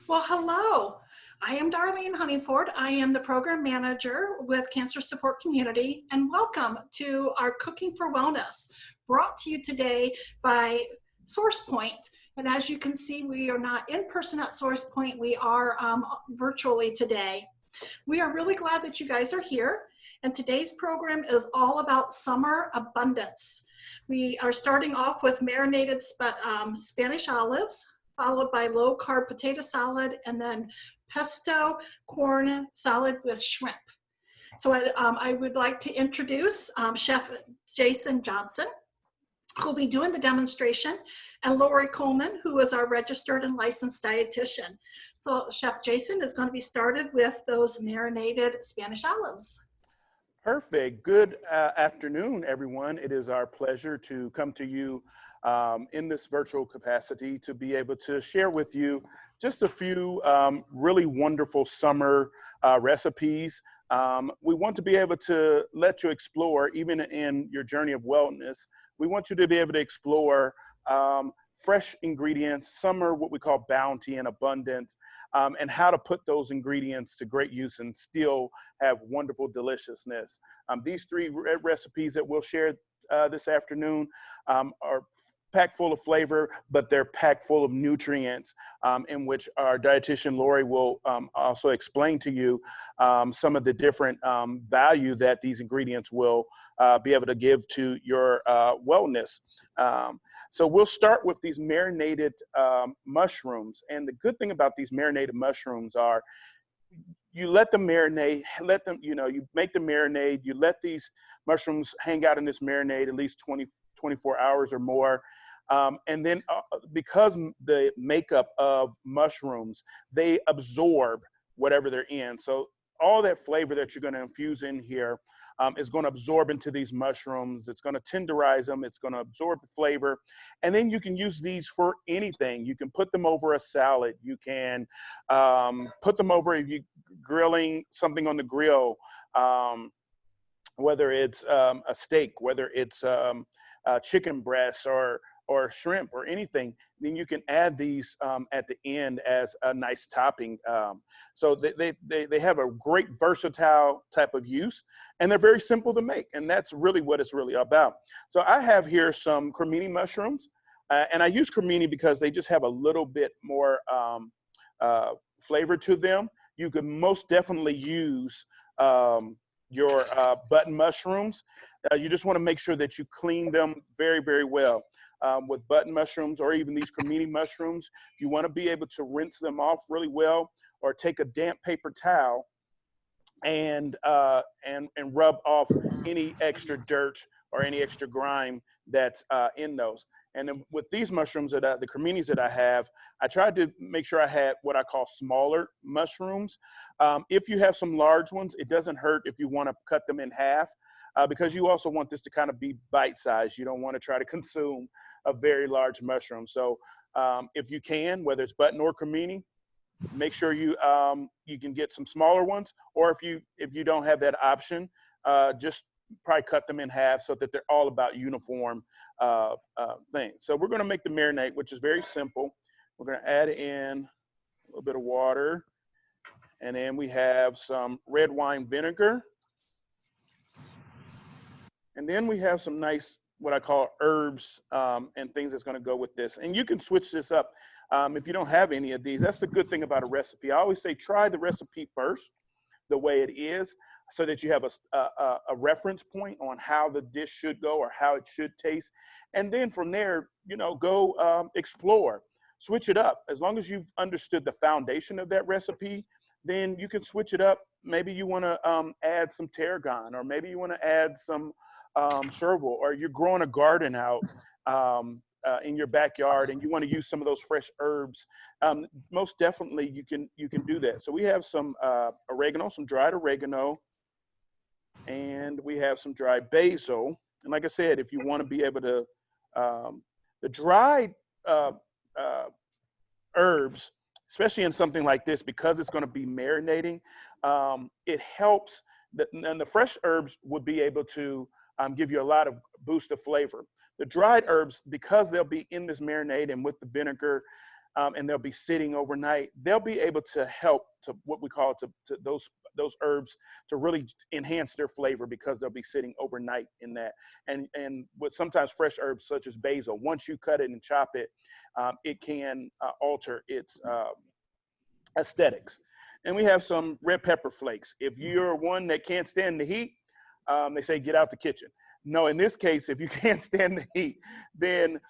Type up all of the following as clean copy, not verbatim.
Well, hello. I am Darlene Honeyford. I am the program manager with Cancer Support Community, and welcome to our Cooking for Wellness, brought to you today by SourcePoint. And as you can see, we are not in person at SourcePoint. We are virtually today. We are really glad that you guys are here. And today's program is all about summer abundance. We are starting off with marinated Spanish olives, followed by low-carb potato salad, and then pesto corn salad with shrimp. So I would like to introduce Chef Jason Johnson, who will be doing the demonstration, and Lori Coleman, who is our registered and licensed dietitian. So Chef Jason is going to be started with those marinated Spanish olives. Perfect. Good afternoon, everyone. It is our pleasure to come to you in this virtual capacity to be able to share with you just a few really wonderful summer recipes. We want to be able to let you explore, even in your journey of wellness, we want you to be able to explore fresh ingredients, summer, what we call bounty and abundance, and how to put those ingredients to great use and still have wonderful deliciousness. These three recipes that we'll share this afternoon are packed full of flavor, but they're packed full of nutrients, in which our dietitian Lori will also explain to you some of the different value that these ingredients will be able to give to your wellness. So we'll start with these marinated mushrooms. And the good thing about these marinated mushrooms are you let them marinate, you make the marinade, you let these mushrooms hang out in this marinade at least 24 hours or more. And then because the makeup of mushrooms, they absorb whatever they're in. So all that flavor that you're going to infuse in here is going to absorb into these mushrooms. It's going to tenderize them. It's going to absorb the flavor. And then you can use these for anything. You can put them over a salad. You can put them over if you're grilling something on the grill, whether it's a steak, whether it's chicken breasts or shrimp or anything, then you can add these at the end as a nice topping. So they have a great versatile type of use, and they're very simple to make, and that's really what it's really about. So I have here some cremini mushrooms, and I use cremini because they just have a little bit more flavor to them. You could most definitely use your button mushrooms. You just want to make sure that you clean them very, very well. With button mushrooms or even these cremini mushrooms, you want to be able to rinse them off really well, or take a damp paper towel and rub off any extra dirt or any extra grime that's in those. And then with these mushrooms, the creminis that I have, I tried to make sure I had what I call smaller mushrooms. If you have some large ones, it doesn't hurt if you want to cut them in half, because you also want this to kind of be bite-sized. You don't want to try to consume a very large mushroom. So if you can, whether it's button or cremini, make sure you can get some smaller ones, or if you don't have that option, just probably cut them in half so that they're all about uniform things. So we're going to make the marinade, which is very simple. We're going to add in a little bit of water, and then we have some red wine vinegar, and then we have some nice, what I call herbs and things that's going to go with this. And you can switch this up if you don't have any of these. That's the good thing about a recipe. I always say try the recipe first, the way it is, so that you have a reference point on how the dish should go or how it should taste. And then from there, go explore, switch it up. As long as you've understood the foundation of that recipe, then you can switch it up. Maybe you want to add some tarragon, or maybe you want to add some chervil, or you're growing a garden out in your backyard and you want to use some of those fresh herbs. Most definitely you can do that. So we have some oregano, some dried oregano, and we have some dried basil. And like I said, if you want to be able to, the dried herbs, especially in something like this, because it's going to be marinating, it helps. And the fresh herbs would be able to give you a lot of boost of flavor. The dried herbs, because they'll be in this marinade and with the vinegar, and they'll be sitting overnight, they'll be able to help to what we call to those herbs to really enhance their flavor because they'll be sitting overnight in that. And with sometimes fresh herbs such as basil, once you cut it and chop it, it can alter its aesthetics. And we have some red pepper flakes. If you're one that can't stand the heat, they say get out the kitchen. No, in this case, if you can't stand the heat, then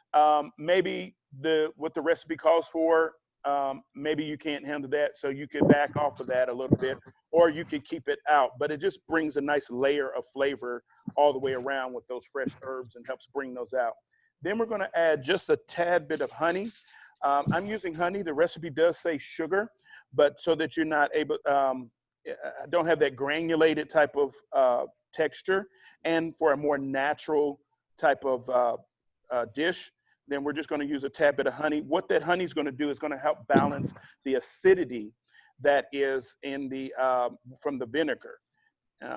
maybe what the recipe calls for, maybe you can't handle that, so you can back off of that a little bit, or you can keep it out. But it just brings a nice layer of flavor all the way around with those fresh herbs and helps bring those out. Then we're going to add just a tad bit of honey. I'm using honey. The recipe does say sugar, but so that you're not able, don't have that granulated type of texture, and for a more natural type of dish, then we're just going to use a tad bit of honey. What that honey is going to do is going to help balance the acidity that is in the from the vinegar.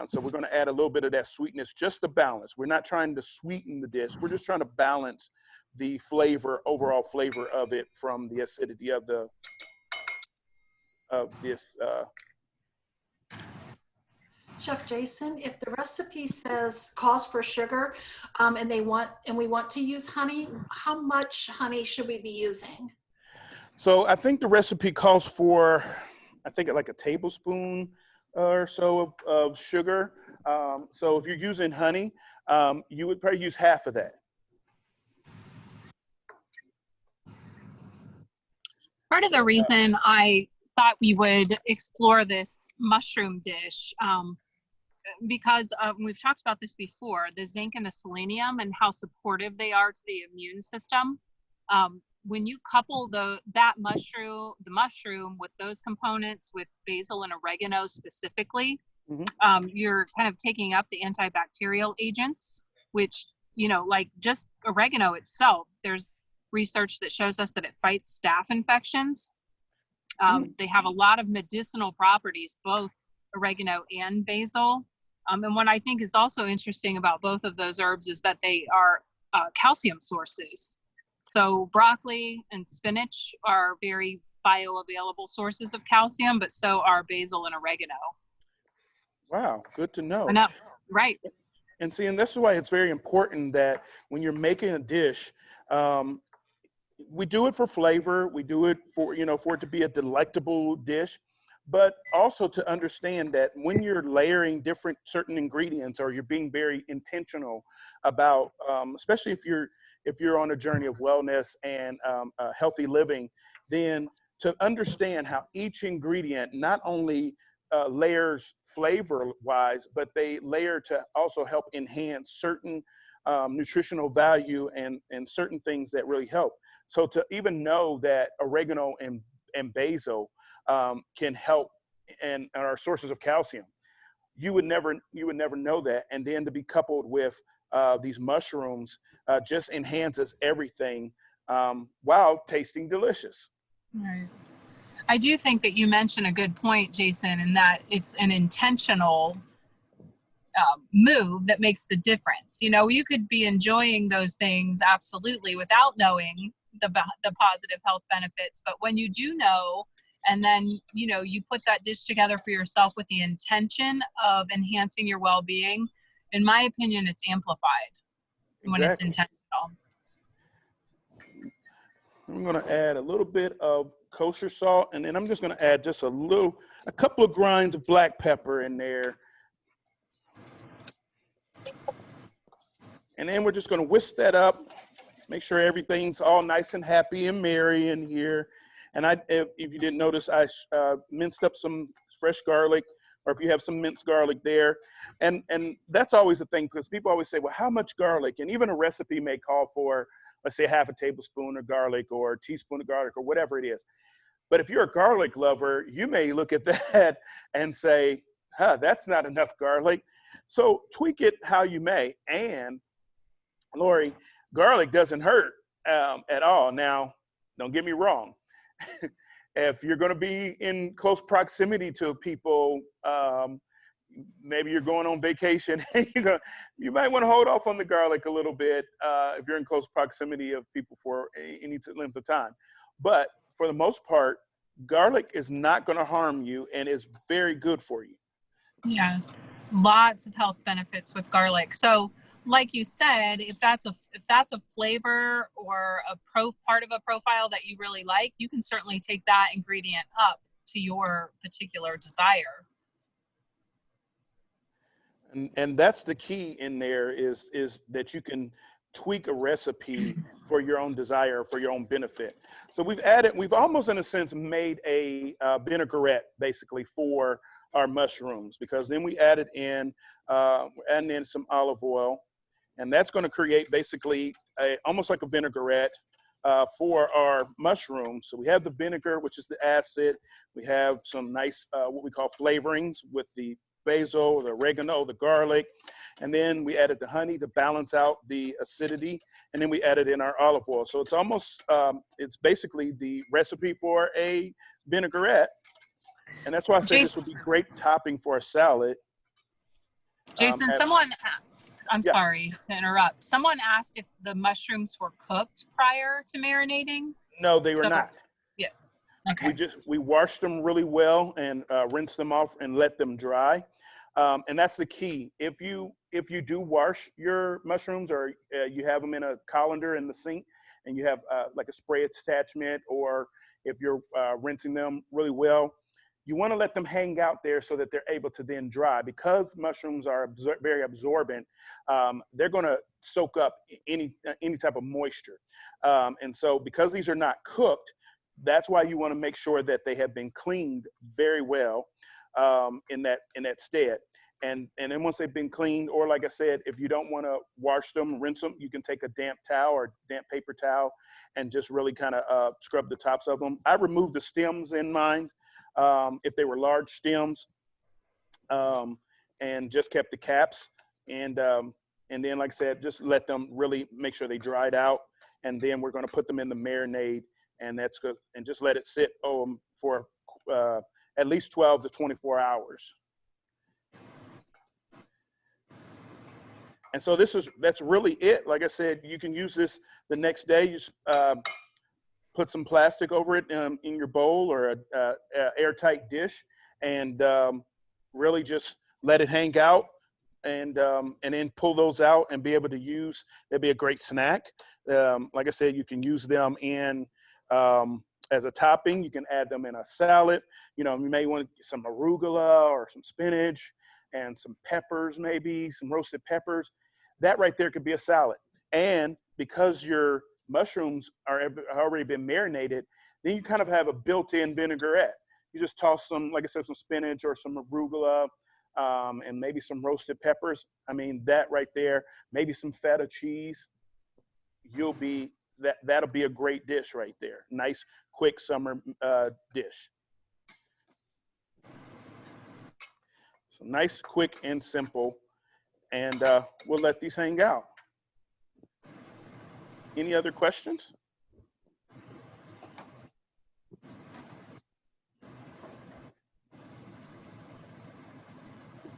So we're going to add a little bit of that sweetness just to balance. We're not trying to sweeten the dish. We're just trying to balance the flavor, overall flavor of it from the acidity of this. Chef Jason, if the recipe says calls for sugar, and we want to use honey, how much honey should we be using? So I think the recipe calls for, I think like a tablespoon or so of sugar. So if you're using honey, you would probably use half of that. Part of the reason I thought we would explore this mushroom dish, because we've talked about this before, the zinc and the selenium and how supportive they are to the immune system. When you couple the mushroom with those components, with basil and oregano specifically, you're kind of taking up the antibacterial agents, which, like just oregano itself, there's research that shows us that it fights staph infections. They have a lot of medicinal properties, both oregano and basil. And what I think is also interesting about both of those herbs is that they are calcium sources. So broccoli and spinach are very bioavailable sources of calcium, but so are basil and oregano. Wow, good to know. Right. And see, and this is why it's very important that when you're making a dish, we do it for flavor. We do it for, for it to be a delectable dish, but also to understand that when you're layering certain ingredients, or you're being very intentional about, especially if you're on a journey of wellness and healthy living, then to understand how each ingredient not only layers flavor-wise, but they layer to also help enhance certain nutritional value and certain things that really help. So to even know that oregano and basil can help and are sources of calcium, you would never know that. And then to be coupled with these mushrooms just enhances everything while tasting delicious. Right. I do think that you mentioned a good point, Jason, in that it's an intentional move that makes the difference. You could be enjoying those things absolutely without knowing the positive health benefits, but when you do know, and then you put that dish together for yourself with the intention of enhancing your well-being, in my opinion, it's amplified when it's intentional. I'm going to add a little bit of kosher salt, and then I'm just going to add just a couple of grinds of black pepper in there. And then we're just going to whisk that up, make sure everything's all nice and happy and merry in here. And if you didn't notice, I minced up some fresh garlic, or if you have some minced garlic there. And that's always a thing, because people always say, well, how much garlic? And even a recipe may call for, let's say, half a tablespoon of garlic or a teaspoon of garlic or whatever it is. But if you're a garlic lover, you may look at that and say, that's not enough garlic. So tweak it how you may. And Lori, garlic doesn't hurt at all. Now, don't get me wrong. If you're going to be in close proximity to people, maybe you're going on vacation, you might want to hold off on the garlic a little bit if you're in close proximity of people for any length of time. But for the most part, garlic is not going to harm you and is very good for you. Yeah, lots of health benefits with garlic. So, like you said, if that's a flavor or part of a profile that you really like, you can certainly take that ingredient up to your particular desire. And that's the key in there is that you can tweak a recipe for your own desire, for your own benefit. So we've almost in a sense made a vinaigrette basically for our mushrooms, because then we added in some olive oil, and that's going to create basically almost like a vinaigrette for our mushrooms. So we have the vinegar, which is the acid. We have some nice what we call flavorings with the basil, the oregano, the garlic, and then we added the honey to balance out the acidity, and then we added in our olive oil. So it's almost, it's basically the recipe for a vinaigrette, and that's why I say this would be great topping for a salad. Jason, I'm sorry to interrupt. Someone asked if the mushrooms were cooked prior to marinating. No, they were not. Yeah. Okay. We washed them really well and rinsed them off and let them dry. And that's the key. If you do wash your mushrooms, or you have them in a colander in the sink, and you have like a spray attachment, or if you're rinsing them really well, you want to let them hang out there so that they're able to then dry. Because mushrooms are very absorbent, they're going to soak up any type of moisture. And so because these are not cooked, that's why you want to make sure that they have been cleaned very well in that stead. And then once they've been cleaned, or like I said, if you don't want to wash them, rinse them, you can take a damp towel or damp paper towel and just really kind of scrub the tops of them. I removed the stems in mine if they were large stems, and just kept the caps. And then, like I said, just let them really make sure they dried out. And then we're going to put them in the marinade, and that's good. And just let it sit for at least 12 to 24 hours. And so that's really it. Like I said, you can use this the next day. You just put some plastic over it in your bowl or a airtight dish, and really just let it hang out, and then pull those out and be able to use. It'd be a great snack. Like I said, you can use them in as a topping. You can add them in a salad. You may want some arugula or some spinach and some peppers, maybe some roasted peppers. That right there could be a salad. And because your mushrooms are already been marinated, then you kind of have a built-in vinaigrette. You just toss some, like I said, some spinach or some arugula, and maybe some roasted peppers. I mean, that right there, maybe some feta cheese. That'll be a great dish right there. Nice, quick summer dish. So nice, quick, and simple. And we'll let these hang out. Any other questions?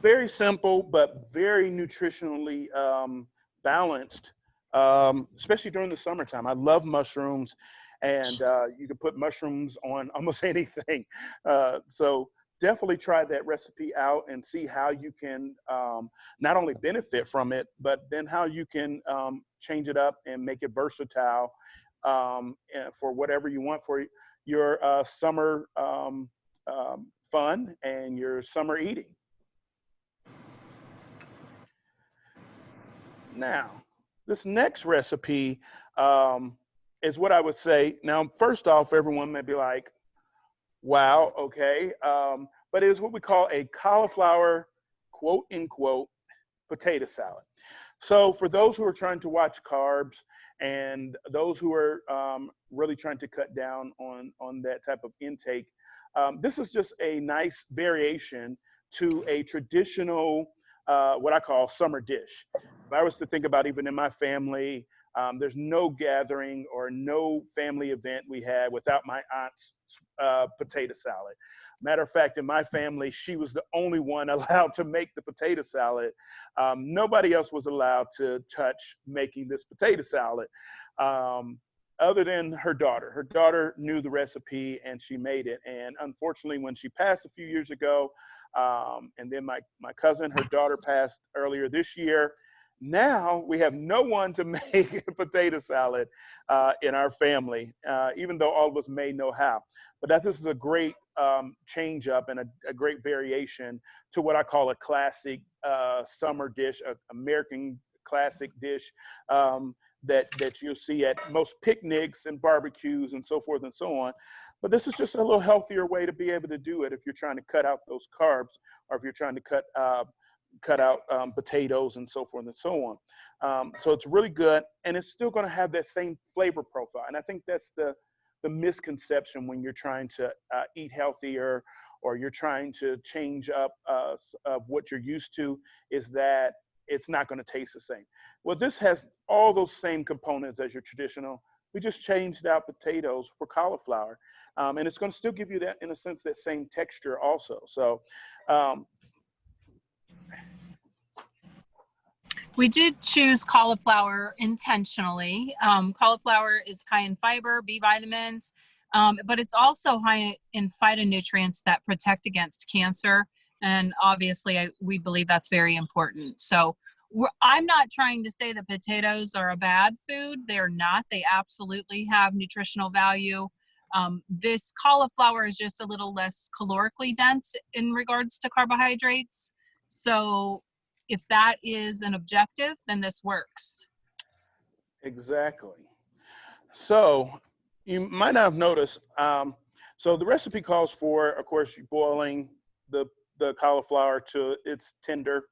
Very simple, but very nutritionally balanced, especially during the summertime. I love mushrooms, and you can put mushrooms on almost anything. So definitely try that recipe out and see how you can not only benefit from it, but then how you can change it up and make it versatile for whatever you want for your summer fun and your summer eating. Now, this next recipe is what I would say. Now, first off, everyone may be like, wow, okay. But it is what we call a cauliflower, quote unquote, potato salad. So for those who are trying to watch carbs and those who are really trying to cut down on that type of intake, this is just a nice variation to a traditional, what I call summer dish. If I was to think about even in my family, there's no gathering or no family event we had without my aunt's potato salad. Matter of fact, in my family, she was the only one allowed to make the potato salad. Nobody else was allowed to touch making this potato salad. other than her daughter. Her daughter knew the recipe and she made it. And unfortunately, when she passed a few years ago, and then my cousin, her daughter passed earlier this year. Now we have no one to make a potato salad in our family, even though all of us may know how. But this is a great change up and a great variation to what I call a classic summer dish, an American classic dish that you'll see at most picnics and barbecues and so forth and so on. But this is just a little healthier way to be able to do it if you're trying to cut out those carbs, or if you're trying to cut out potatoes and so forth and so on. So it's really good, and it's still going to have that same flavor profile. And I think that's the misconception when you're trying to eat healthier, or you're trying to change up of what you're used to, is that it's not going to taste the same. Well, this has all those same components as your traditional. We just changed out potatoes for cauliflower, and it's going to still give you that, in a sense, that same texture also. So we did choose cauliflower intentionally. Cauliflower is high in fiber, B vitamins, but it's also high in phytonutrients that protect against cancer. And obviously, we believe that's very important. So I'm not trying to say that potatoes are a bad food. They're not. They absolutely have nutritional value. This cauliflower is just a little less calorically dense in regards to carbohydrates. So if that is an objective, then this works. Exactly. So you might not have noticed, so the recipe calls for, of course, boiling the cauliflower to its tender.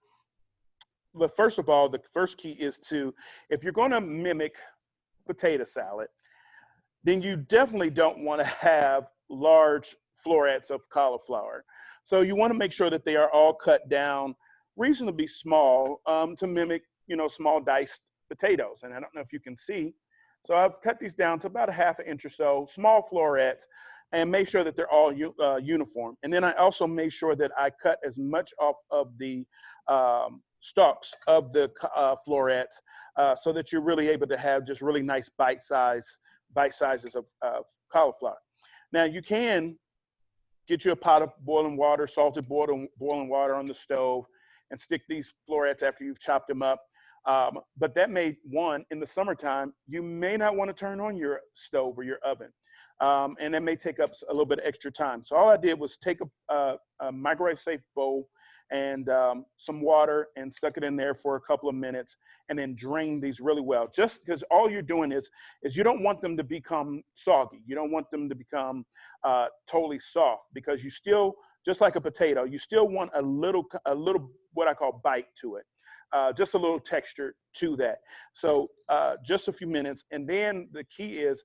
But first of all, the first key is to, if you're going to mimic potato salad, then you definitely don't want to have large florets of cauliflower. So you want to make sure that they are all cut down reasonably small, to mimic, small diced potatoes. And I don't know if you can see. So I've cut these down to about a ½ inch or so, small florets, and make sure that they're all uniform. And then I also made sure that I cut as much off of the stalks of the florets, so that you're really able to have just really nice bite sizes of cauliflower. Now you can get you a pot of boiling water, salted boiling water on the stove, and stick these florets after you've chopped them up. But that may, in the summertime, you may not want to turn on your stove or your oven. And that may take up a little bit of extra time. So all I did was take a microwave safe bowl and some water and stuck it in there for a couple of minutes, and then drain these really well. Just because all you're doing is you don't want them to become soggy. You don't want them to become totally soft, because you still, just like a potato, you still want a little what I call bite to it. Just a little texture to that. So just a few minutes. And then the key is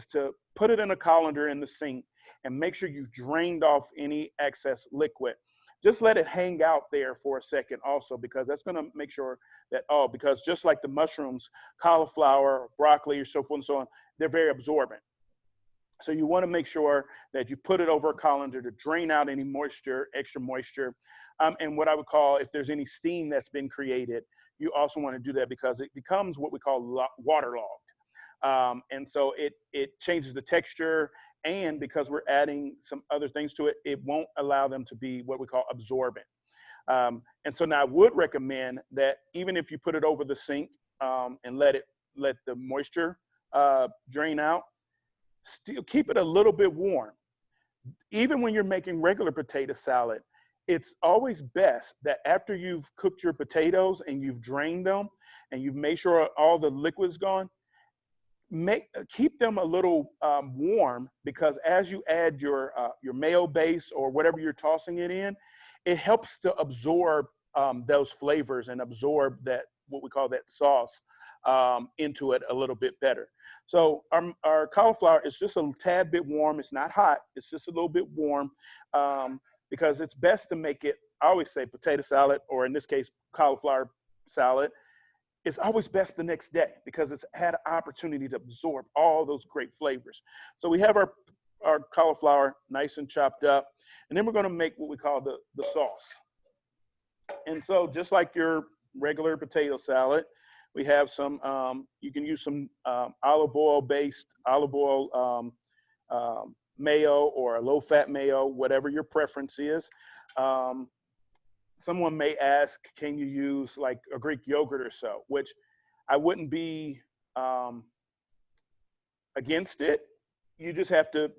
to put it in a colander in the sink and make sure you've drained off any excess liquid. Just let it hang out there for a second also, because that's going to make sure that, because just like the mushrooms, cauliflower, broccoli, or so forth and so on, they're very absorbent. So you want to make sure that you put it over a colander to drain out any moisture, extra moisture. And what I would call, if there's any steam that's been created, you also want to do that, because it becomes what we call waterlogged. And so it changes the texture, and because we're adding some other things to it, it won't allow them to be what we call absorbent. And so now I would recommend that even if you put it over the sink and let the moisture drain out, still keep it a little bit warm. Even when you're making regular potato salad, it's always best that after you've cooked your potatoes and you've drained them and you've made sure all the liquid's gone, keep them a little warm, because as you add your mayo base or whatever you're tossing it in, it helps to absorb those flavors and absorb that, what we call that sauce, into it a little bit better. So our cauliflower is just a tad bit warm. It's not hot. It's just a little bit warm, because it's best to make it, I always say potato salad, or in this case, cauliflower salad, it's always best the next day, because it's had an opportunity to absorb all those great flavors. So we have our cauliflower nice and chopped up, and then we're going to make what we call the sauce. And so just like your regular potato salad, We have some, you can use some olive oil mayo or a low-fat mayo, whatever your preference is. Someone may ask, can you use like a Greek yogurt or so, which I wouldn't be against it. You just have to,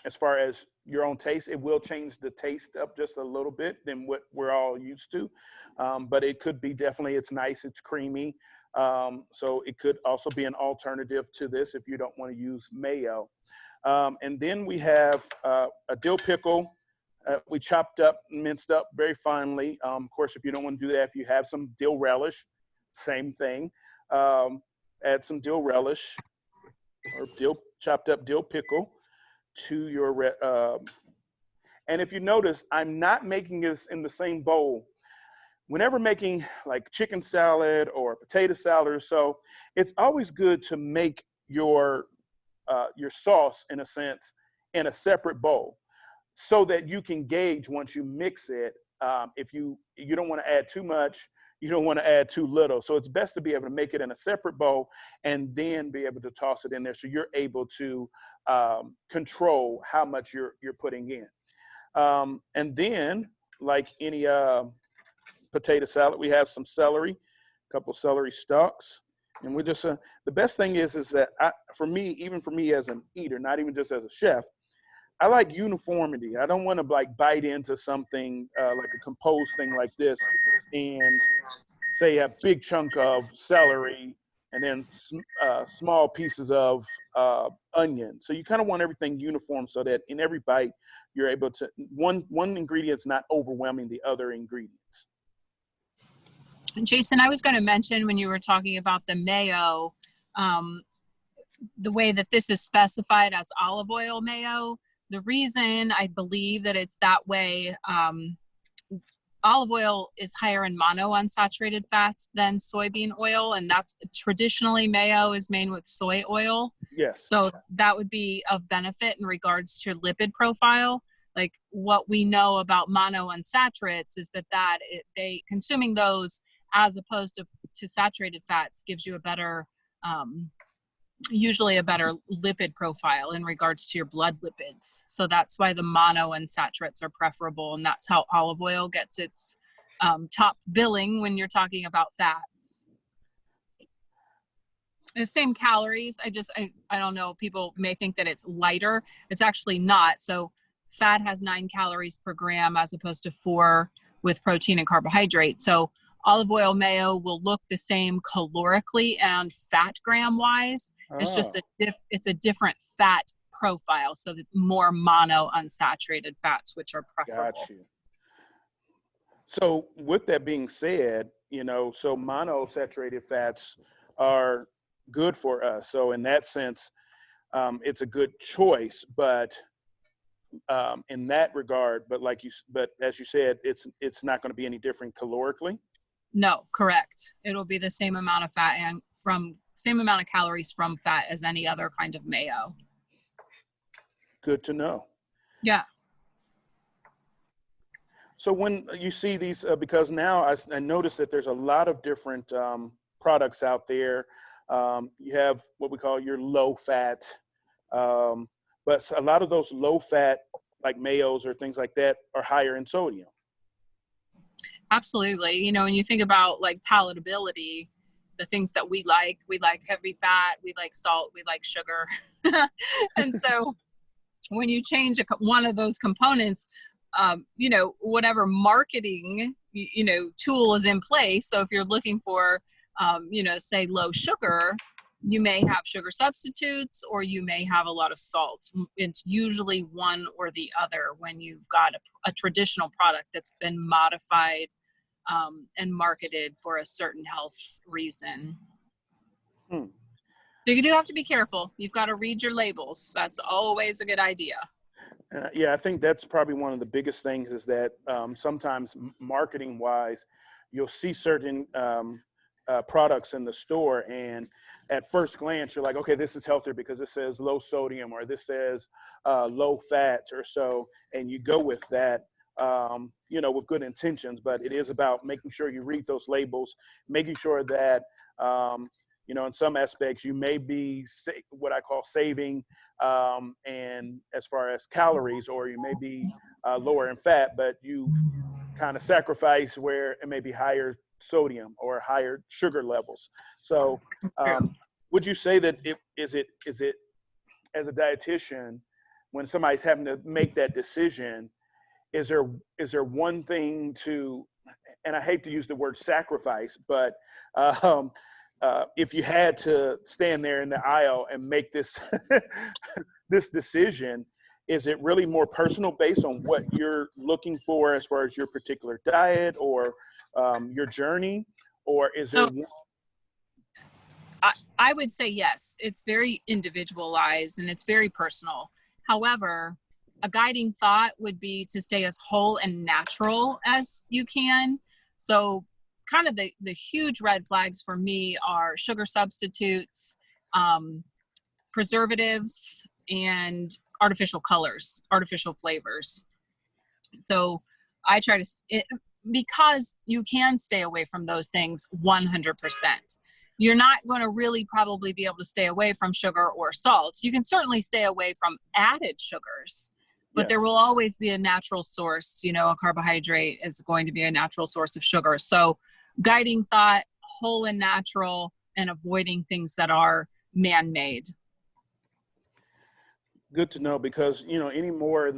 as far as your own taste, it will change the taste up just a little bit than what we're all used to. But it could be definitely, it's nice, it's creamy. So it could also be an alternative to this if you don't want to use mayo. And then we have a dill pickle. We chopped up, minced up very finely. Of course, if you don't want to do that, if you have some dill relish, same thing. Add some dill relish or chopped up dill pickle to your, and if you notice, I'm not making this in the same bowl. Whenever making like chicken salad or potato salad or so, it's always good to make your sauce, in a sense, in a separate bowl so that you can gauge once you mix it. If you don't want to add too much, you don't want to add too little. So it's best to be able to make it in a separate bowl and then be able to toss it in there so you're able to control how much you're putting in. And then, like any potato salad, we have some celery, a couple celery stalks. And we just, the best thing is that for me, even for me as an eater, not even just as a chef, I like uniformity. I don't want to like bite into something like a composed thing like this and say a big chunk of celery and then small pieces of onion. So you kind of want everything uniform so that in every bite, you're able to, one ingredient's not overwhelming the other ingredients. Jason, I was going to mention when you were talking about the mayo, the way that this is specified as olive oil mayo. The reason I believe that it's that way, olive oil is higher in monounsaturated fats than soybean oil, and that's traditionally mayo is made with soy oil. Yes. So that would be of benefit in regards to lipid profile. Like what we know about monounsaturates is that they consuming those as opposed to saturated fats gives you a better, usually a better lipid profile in regards to your blood lipids. So that's why the monounsaturates are preferable, and that's how olive oil gets its top billing when you're talking about fats. The same calories. I don't know, people may think that it's lighter. It's actually not. So fat has 9 calories per gram as opposed to 4 with protein and carbohydrate. So olive oil mayo will look the same calorically and fat gram wise. It's just it's a different fat profile. So more monounsaturated fats, which are preferable. Got you. So with that being said, so monounsaturated fats are good for us. So in that sense, it's a good choice, but in that regard, but as you said, it's not going to be any different calorically. No, correct. It'll be the same amount of fat and same amount of calories from fat as any other kind of mayo. Good to know. Yeah. So when you see these, because now I noticed that there's a lot of different products out there. You have what we call your low fat, but a lot of those low fat, like mayos or things like that, are higher in sodium. Absolutely. When you think about like palatability, the things that we like heavy fat, we like salt, we like sugar. And so when you change one of those components, whatever marketing, tool is in place. So if you're looking for, say low sugar, you may have sugar substitutes or you may have a lot of salt. It's usually one or the other when you've got a traditional product that's been modified and marketed for a certain health reason. So you do have to be careful. You've got to read your labels. That's always a good idea. Yeah, I think that's probably one of the biggest things is that sometimes marketing wise, you'll see certain products in the store, and at first glance, you're like, okay, this is healthier because it says low sodium or this says low fat or so, and you go with that. you know, with good intentions, but it is about making sure you read those labels, making sure that, you know, in some aspects you may be what I call saving, and as far as calories, or you may be lower in fat, but you've kind of sacrificed where it may be higher sodium or higher sugar levels. So would you say that is it as a dietitian, when somebody's having to make that decision, is there one thing to, and I hate to use the word sacrifice, but if you had to stand there in the aisle and make this this decision, is it really more personal based on what you're looking for as far as your particular diet or your journey, or is there? I would say yes. It's very individualized and it's very personal. However, a guiding thought would be to stay as whole and natural as you can. So kind of the huge red flags for me are sugar substitutes, preservatives, and artificial colors, artificial flavors. So I try to, because you can stay away from those things 100%. You're not going to really probably be able to stay away from sugar or salt. You can certainly stay away from added sugars, but there will always be a natural source. You know, a carbohydrate is going to be a natural source of sugar. So guiding thought, whole and natural, and avoiding things that are man-made. Good to know, because, you know, anymore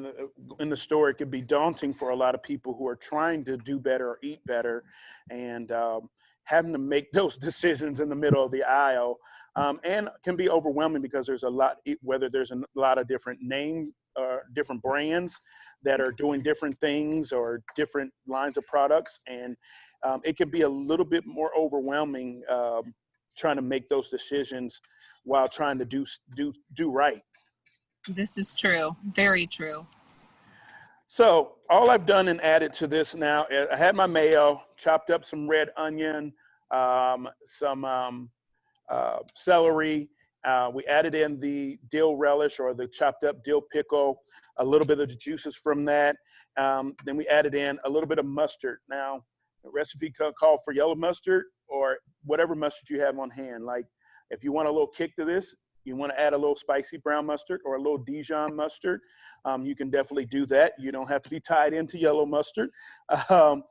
in the store, it can be daunting for a lot of people who are trying to do better or eat better, and having to make those decisions in the middle of the aisle, and can be overwhelming because there's a lot, whether there's a lot of different names or different brands that are doing different things or different lines of products, and it can be a little bit more overwhelming trying to make those decisions while trying to do right. This is true. Very true. So all I've done and added to this now, I had my mayo, chopped up some red onion, some celery. We added in the dill relish, or the chopped up dill pickle, a little bit of the juices from that. Then we added in a little bit of mustard. Now, the recipe called for yellow mustard or whatever mustard you have on hand. Like, if you want a little kick to this, you want to add a little spicy brown mustard or a little Dijon mustard, you can definitely do that. You don't have to be tied into yellow mustard. I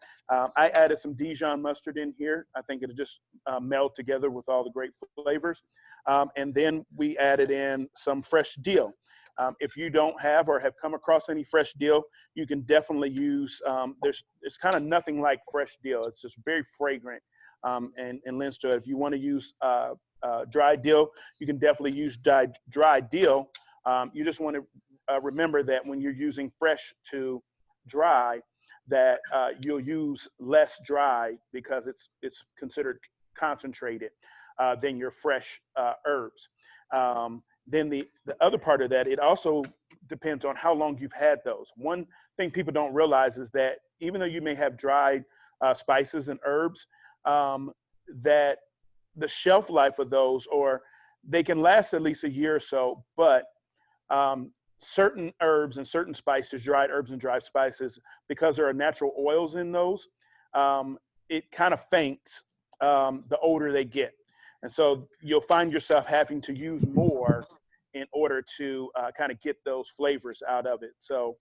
added some Dijon mustard in here. I think it'll just meld together with all the great flavors. And then we added in some fresh dill. If you don't have or have come across any fresh dill, you can definitely use, it's kind of nothing like fresh dill. It's just very fragrant and lends to it. If you want to use dry dill, you can definitely use dry dill. You just want to remember that when you're using fresh to dry, that you'll use less dry because it's considered concentrated than your fresh herbs. Then the other part of that, it also depends on how long you've had those. One thing people don't realize is that even though you may have dried spices and herbs, that the shelf life of those, or they can last at least a year or so, but certain herbs and certain spices, dried herbs and dried spices, because there are natural oils in those, it kind of faints the older they get. And so you'll find yourself having to use more in order to kind of get those flavors out of it. So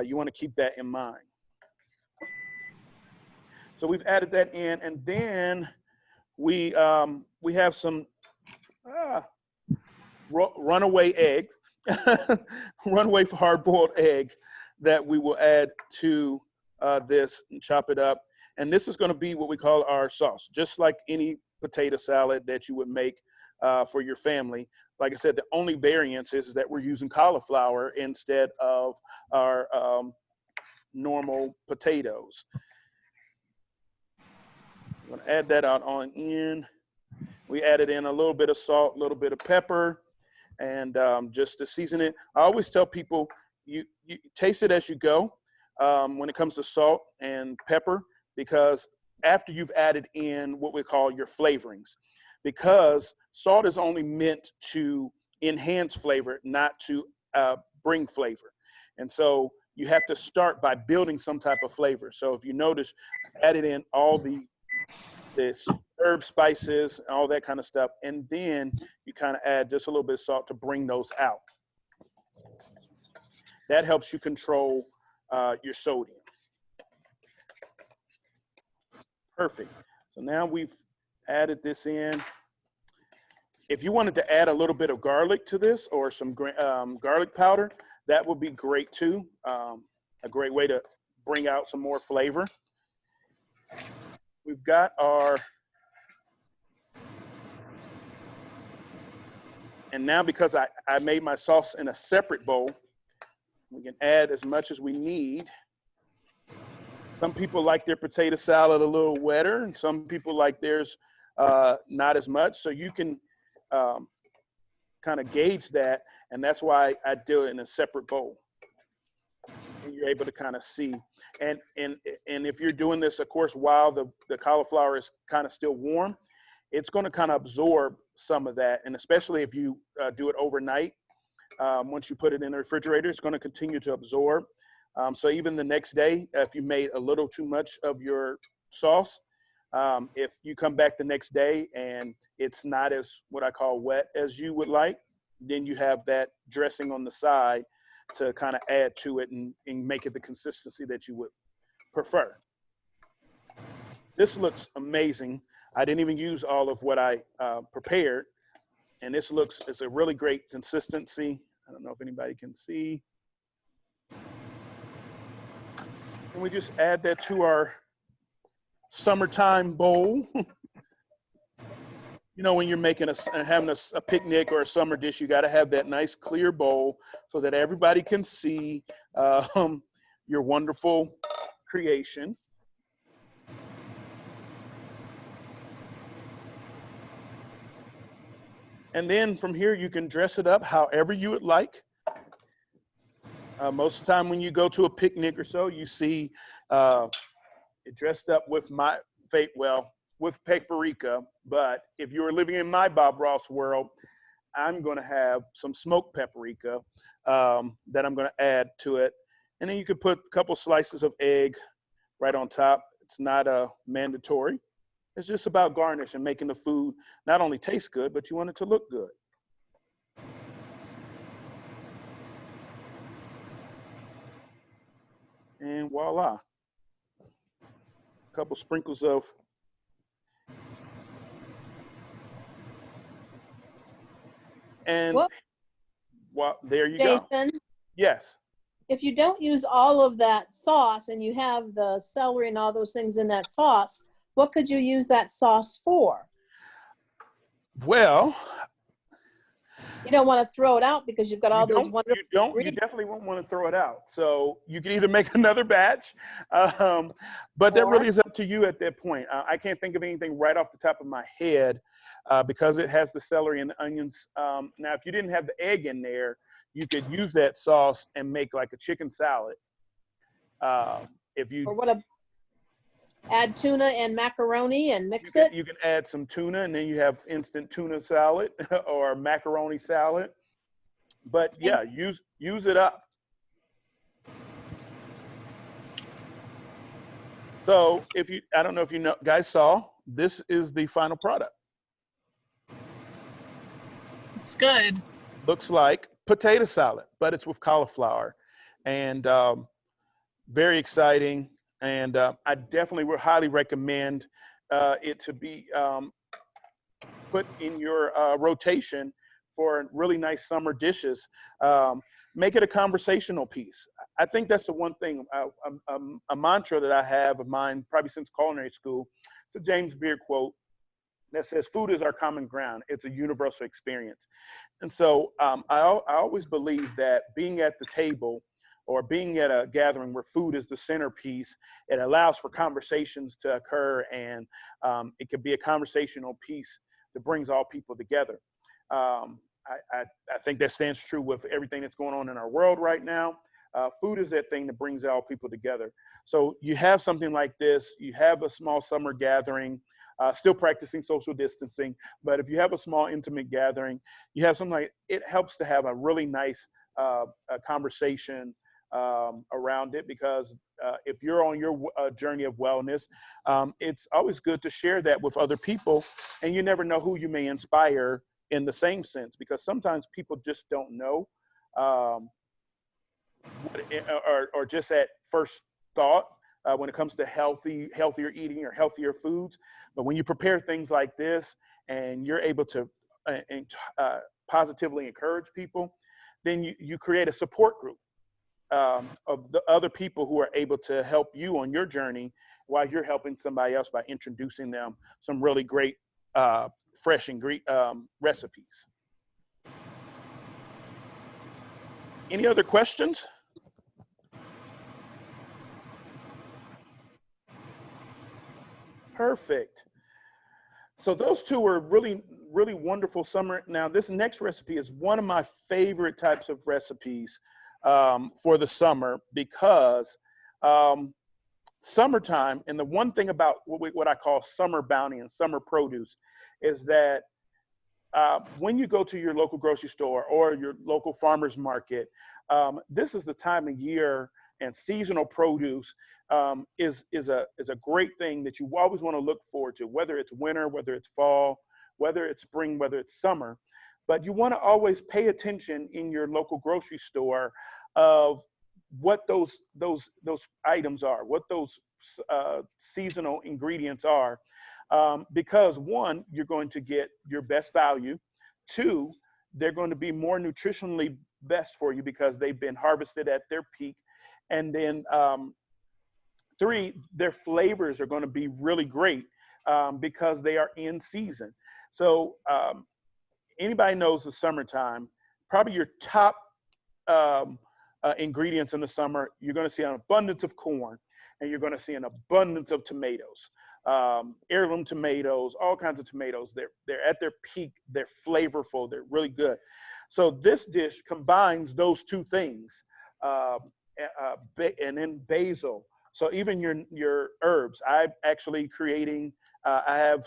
you want to keep that in mind. So we've added that in, and then we have some runaway egg, runaway hard-boiled egg that we will add to this and chop it up. And this is going to be what we call our sauce, just like any potato salad that you would make for your family. Like I said, the only variance is that we're using cauliflower instead of our normal potatoes. I'm going to add that on in. We added in a little bit of salt, a little bit of pepper, and just to season it. I always tell people, you taste it as you go when it comes to salt and pepper, because after you've added in what we call your flavorings, because salt is only meant to enhance flavor, not to bring flavor. And so you have to start by building some type of flavor. So if you notice, I added in all the herb spices and all that kind of stuff, and then you kind of add just a little bit of salt to bring those out. That helps you control your sodium. Perfect. So now we've added this in. If you wanted to add a little bit of garlic to this or some garlic powder, that would be great too. A great way to bring out some more flavor. We've got our, and now because I made my sauce in a separate bowl, we can add as much as we need. Some people like their potato salad a little wetter, and some people like theirs not as much. So you can kind of gauge that, and that's why I do it in a separate bowl. And you're able to kind of see. And if you're doing this, of course, while the cauliflower is kind of still warm, it's going to kind of absorb some of that. And especially if you do it overnight, once you put it in the refrigerator, it's going to continue to absorb. So even the next day, if you made a little too much of your sauce, if you come back the next day and it's not as what I call wet as you would like, then you have that dressing on the side to kind of add to it and make it the consistency that you would prefer. This looks amazing. I didn't even use all of what I prepared, and this looks, it's a really great consistency. I don't know if anybody can see. And we just add that to our summertime bowl. You know, when you're making having a picnic or a summer dish, you got to have that nice clear bowl so that everybody can see your wonderful creation. And then from here, you can dress it up however you would like. Most of the time when you go to a picnic or so, you see it dressed up with with paprika. But if you were living in my Bob Ross world, I'm going to have some smoked paprika that I'm going to add to it. And then you could put a couple slices of egg right on top. It's not mandatory. It's just about garnish and making the food not only taste good, but you want it to look good. And voila. A couple sprinkles of and well, there you go. Jason, Yes. if you don't use all of that sauce and you have the celery and all those things in that sauce, what could you use that sauce for? Well, You don't want to throw it out because you've got all those wonderful you ingredients. definitely won't want to throw it out. So you can either make another batch, but that really is up to you at that point. I can't think of anything right off the top of my head because it has the celery and the onions. Now, if you didn't have the egg in there, you could use that sauce and make like a chicken salad. If you Add tuna and macaroni and mix it. You can add some tuna, and then you have instant tuna salad or macaroni salad. But yeah, use it up. So I don't know if you guys saw, this is the final product. It's good. Looks like potato salad, but it's with cauliflower, and very exciting. And I definitely would highly recommend it to be put in your rotation for really nice summer dishes. Make it a conversational piece. I think that's the one thing, a mantra that I have of mine, probably since culinary school. It's a James Beard quote that says, "Food is our common ground. It's a universal experience." And so I always believe that being at the table or being at a gathering where food is the centerpiece, it allows for conversations to occur, and it could be a conversational piece that brings all people together. I think that stands true with everything that's going on in our world right now. Food is that thing that brings all people together. So you have something like this, you have a small summer gathering, still practicing social distancing, but if you have a small intimate gathering, you have something like, it helps to have a really nice conversation around it, because if you're on your journey of wellness, it's always good to share that with other people, and you never know who you may inspire in the same sense, because sometimes people just don't know, or just at first thought when it comes to healthier eating or healthier foods. But when you prepare things like this and you're able to positively encourage people, then you create a support group of the other people who are able to help you on your journey while you're helping somebody else by introducing them some really great fresh recipes. Any other questions? Perfect. So those two were really, really wonderful summer. Now, this next recipe is one of my favorite types of recipes for the summer, because summertime, and the one thing about what I call summer bounty and summer produce is that when you go to your local grocery store or your local farmer's market, this is the time of year, and seasonal produce is a great thing that you always want to look forward to, whether it's winter, whether it's fall, whether it's spring, whether it's summer. But you want to always pay attention in your local grocery store of what those items are, what those seasonal ingredients are, because one, you're going to get your best value. Two, they're going to be more nutritionally best for you because they've been harvested at their peak. And then three, their flavors are going to be really great because they are in season. So anybody knows the summertime, probably your top ingredients in the summer, you're going to see an abundance of corn, and you're going to see an abundance of tomatoes, heirloom tomatoes, all kinds of tomatoes. They're at their peak. They're flavorful. They're really good. So this dish combines those two things, and then basil. So even your herbs. I'm actually creating. I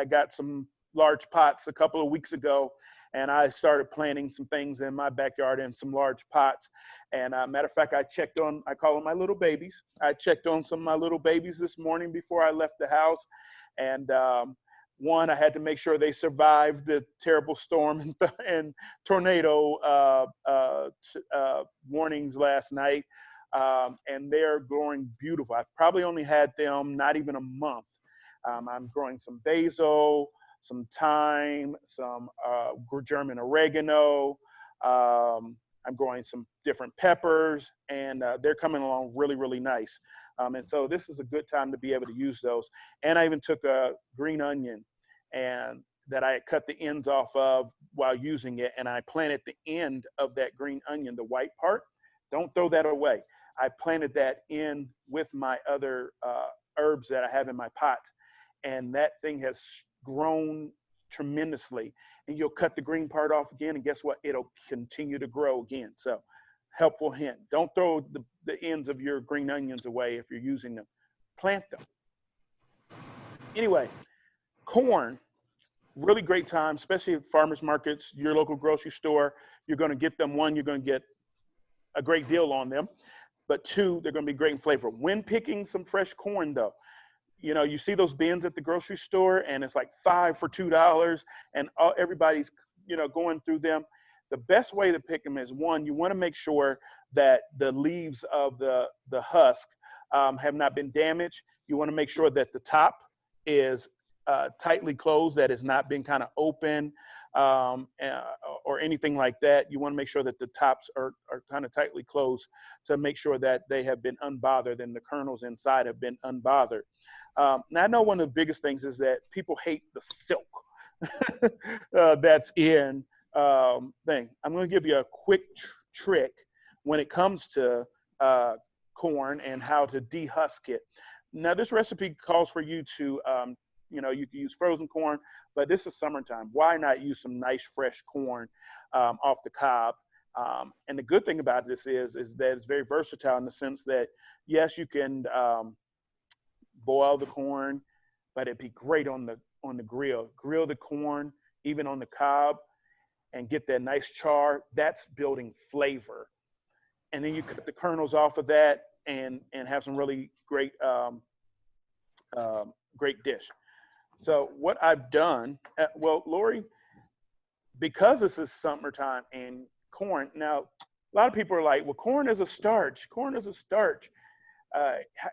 got some large pots a couple of weeks ago, and I started planting some things in my backyard in some large pots. And matter of fact, I call them my little babies. I checked on some of my little babies this morning before I left the house. And one, I had to make sure they survived the terrible storm and tornado warnings last night. And they're growing beautiful. I've probably only had them not even a month. I'm growing some basil, some thyme, some German oregano. I'm growing some different peppers, and they're coming along really, really nice. And so this is a good time to be able to use those. And I even took a green onion and that I had cut the ends off of while using it, and I planted the end of that green onion, the white part. Don't throw that away. I planted that in with my other herbs that I have in my pot, and that thing has grown tremendously. And you'll cut the green part off again, and guess what? It'll continue to grow again. So helpful hint. Don't throw the ends of your green onions away if you're using them. Plant them. Anyway, corn, really great time, especially at farmers markets, your local grocery store. You're going to get them. One, you're going to get a great deal on them. But two, they're going to be great in flavor. When picking some fresh corn, though, you know, you see those bins at the grocery store, and it's like 5 for $2, and everybody's, you know, going through them. The best way to pick them is, one, you want to make sure that the leaves of the husk have not been damaged. You want to make sure that the top is tightly closed, that has not been kind of open or anything like that. You want to make sure that the tops are kind of tightly closed to make sure that they have been unbothered and the kernels inside have been unbothered. Now, I know one of the biggest things is that people hate the silk that's in thing. I'm going to give you a quick trick when it comes to corn and how to dehusk it. Now, this recipe calls for you to, you know, you can use frozen corn, but this is summertime. Why not use some nice fresh corn off the cob? And the good thing about this is that it's very versatile in the sense that, yes, you can boil the corn, but it'd be great on the grill. Grill the corn, even on the cob, and get that nice char. That's building flavor. and then you cut the kernels off of that and have some really great great dish. So what I've done, well, Lori, because this is summertime and corn, now a lot of people are like, well, corn is a starch. Corn is a starch.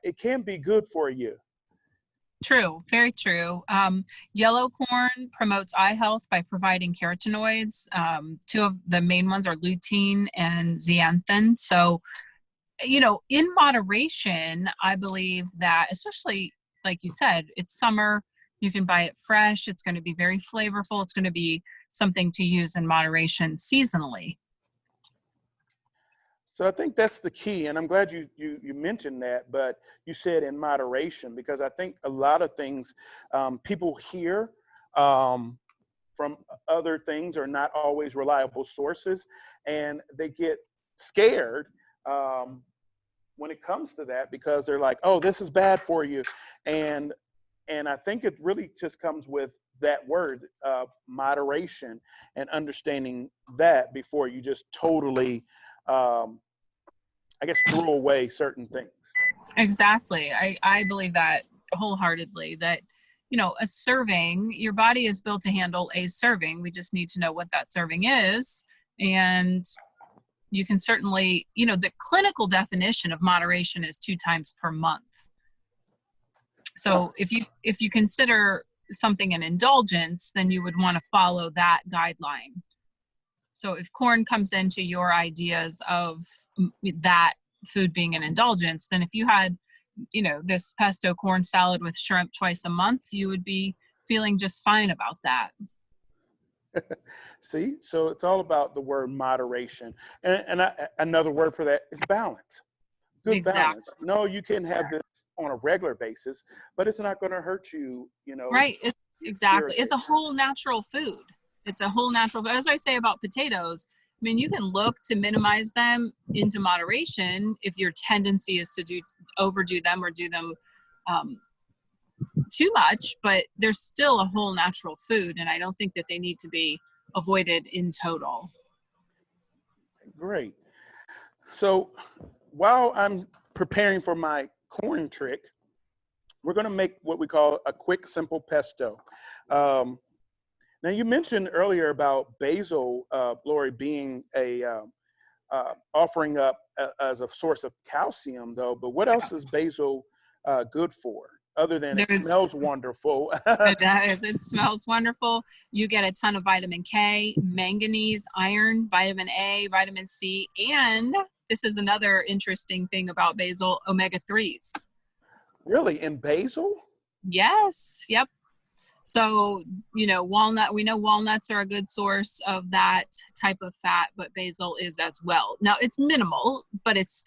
It can be good for you. True, very true. Yellow corn promotes eye health by providing carotenoids. Two of the main ones are lutein and zeaxanthin. So, in moderation, I believe that, especially like you said, it's summer, you can buy it fresh. It's going to be very flavorful. It's going to be something to use in moderation seasonally. So I think that's the key, and I'm glad you mentioned that, but you said in moderation, because I think a lot of things people hear from other things are not always reliable sources, and they get scared when it comes to that, because they're like, oh, this is bad for you. And I think it really just comes with that word of moderation and understanding that before you just totally I guess throw away certain things. Exactly. I believe that wholeheartedly, that, a serving, your body is built to handle a serving. We just need to know what that serving is. And you can certainly, the clinical definition of moderation is 2 times per month. So if you consider something an indulgence, then you would want to follow that guideline. So if corn comes into your ideas of that food being an indulgence, then if you had, this pesto corn salad with shrimp twice a month, you would be feeling just fine about that. See, so it's all about the word moderation. And another word for that is balance. Good Exactly. balance. No, you can have this on a regular basis, but it's not going to hurt you, Right. Exactly. It's a whole natural food. It's a whole natural, as I say about potatoes, I mean, you can look to minimize them into moderation if your tendency is to overdo them or do them too much, but they're still a whole natural food, and I don't think that they need to be avoided in total. Great. So while I'm preparing for my corn trick, we're going to make what we call a quick, simple pesto. Now, you mentioned earlier about basil, Lori, being offering up as a source of calcium, though. But what else is basil good for, other than it smells wonderful? It smells wonderful. You get a ton of vitamin K, manganese, iron, vitamin A, vitamin C, and this is another interesting thing about basil, omega-3s. Really? In basil? Yes. Yep. So, we know walnuts are a good source of that type of fat, but basil is as well. Now it's minimal, but it's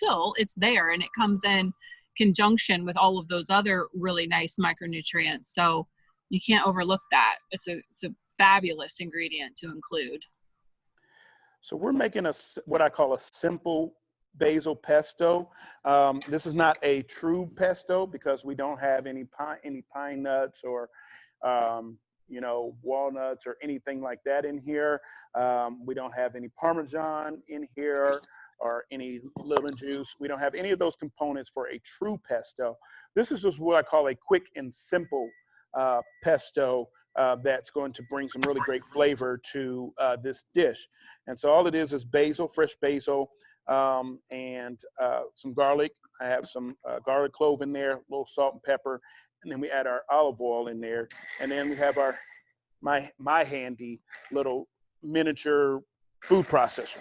there, and it comes in conjunction with all of those other really nice micronutrients. So you can't overlook that. It's a fabulous ingredient to include. So we're making what I call a simple basil pesto. This is not a true pesto because we don't have any pine nuts or walnuts or anything like that in here. We don't have any Parmesan in here or any lemon juice. We don't have any of those components for a true pesto. This is just what I call a quick and simple pesto that's going to bring some really great flavor to this dish. And so all it is basil, fresh basil, and some garlic. I have some garlic clove in there, a little salt and pepper, and then we add our olive oil in there, and then we have my handy little miniature food processor.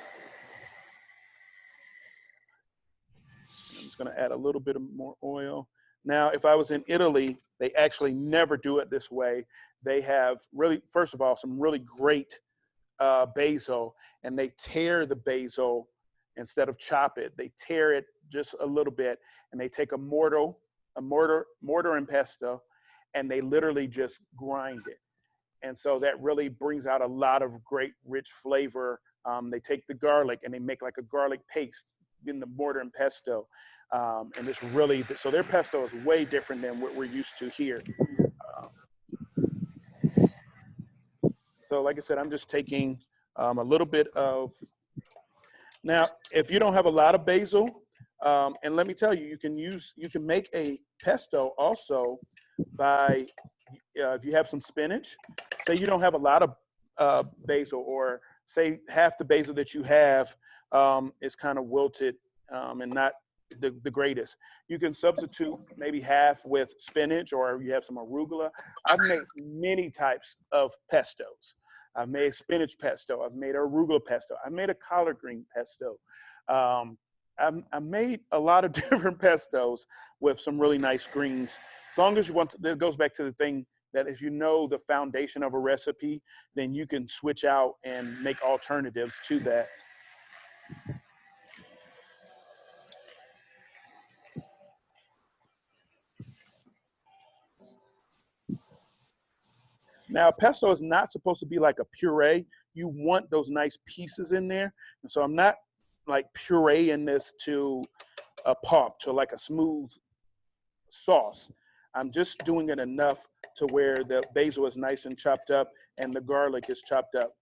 I'm just going to add a little bit of more oil. Now, if I was in Italy, they actually never do it this way. They have first of all, some really great basil, and they tear the basil instead of chop it. They tear it just a little bit, and they take a mortar and pesto, and they literally just grind it. And so that really brings out a lot of great, rich flavor. They take the garlic and they make like a garlic paste in the mortar and pesto. And it's really, so their pesto is way different than what we're used to here. So like I said, I'm just taking a little bit of Now, if you don't have a lot of basil, and let me tell you, you can make a pesto also by, if you have some spinach, say you don't have a lot of basil, or say half the basil that you have is kind of wilted and not the greatest. You can substitute maybe half with spinach, or you have some arugula. I've made many types of pestos. I've made spinach pesto. I've made arugula pesto. I've made a collard green pesto. I've made a lot of different pestos with some really nice greens. As long as you want to, it goes back to the thing that if you know the foundation of a recipe, then you can switch out and make alternatives to that. Now, pesto is not supposed to be like a puree. You want those nice pieces in there. And so I'm not like pureeing this to a pulp, to like a smooth sauce. I'm just doing it enough to where the basil is nice and chopped up and the garlic is chopped up.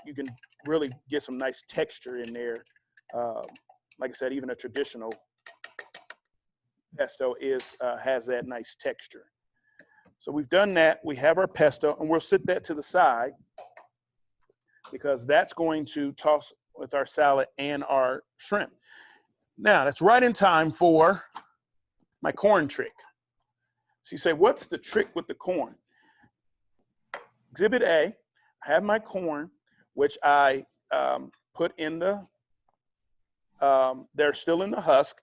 You can really get some nice texture in there. Like I said, even a traditional pesto has that nice texture. So we've done that. We have our pesto, and we'll sit that to the side because that's going to toss with our salad and our shrimp. Now, that's right in time for my corn trick. So you say, what's the trick with the corn? Exhibit A, I have my corn, which I put in they're still in the husk,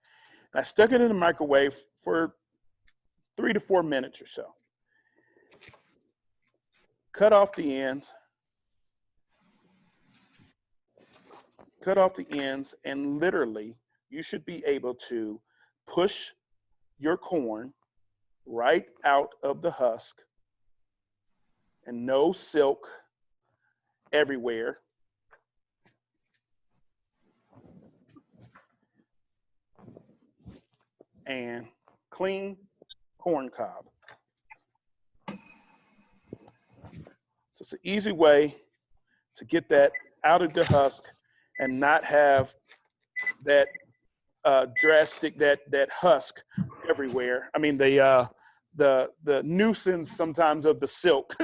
and I stuck it in the microwave for 3 to 4 minutes or so. Cut off the ends, and literally you should be able to push your corn right out of the husk, and no silk everywhere. And clean corn cob. So it's an easy way to get that out of the husk and not have that drastic, that husk everywhere. I mean, the nuisance sometimes of the silk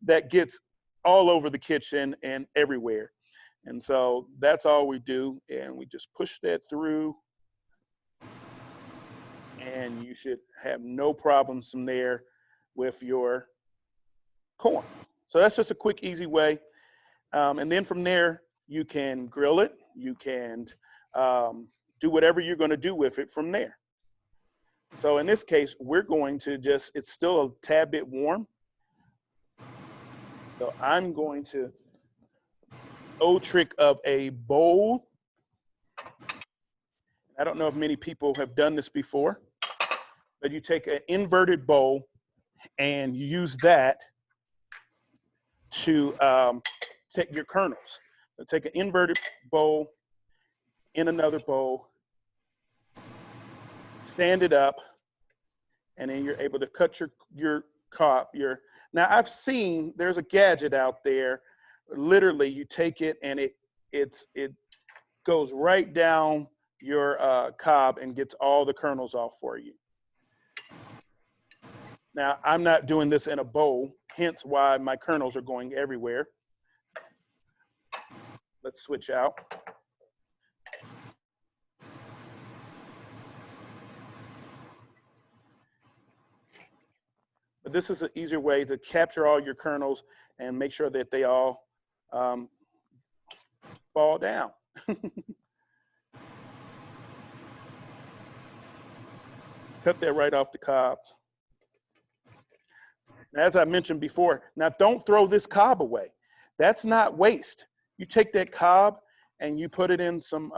that gets all over the kitchen and everywhere. And so that's all we do. And we just push that through, and you should have no problems from there with your corn. So that's just a quick, easy way. And then from there, you can grill it. You can do whatever you're going to do with it from there. So in this case, we're going to just, it's still a tad bit warm. So I'm going to, old trick of a bowl. I don't know if many people have done this before, but you take an inverted bowl and you use that to take your kernels. So take an inverted bowl in another bowl, stand it up, and then you're able to cut your cob. Now I've seen there's a gadget out there. Literally, you take it and it goes right down your cob and gets all the kernels off for you. Now I'm not doing this in a bowl, hence why my kernels are going everywhere. Let's switch out. But this is an easier way to capture all your kernels and make sure that they all fall down. Cut that right off the cobs. As I mentioned before, now don't throw this cob away. That's not waste. You take that cob and you put it in some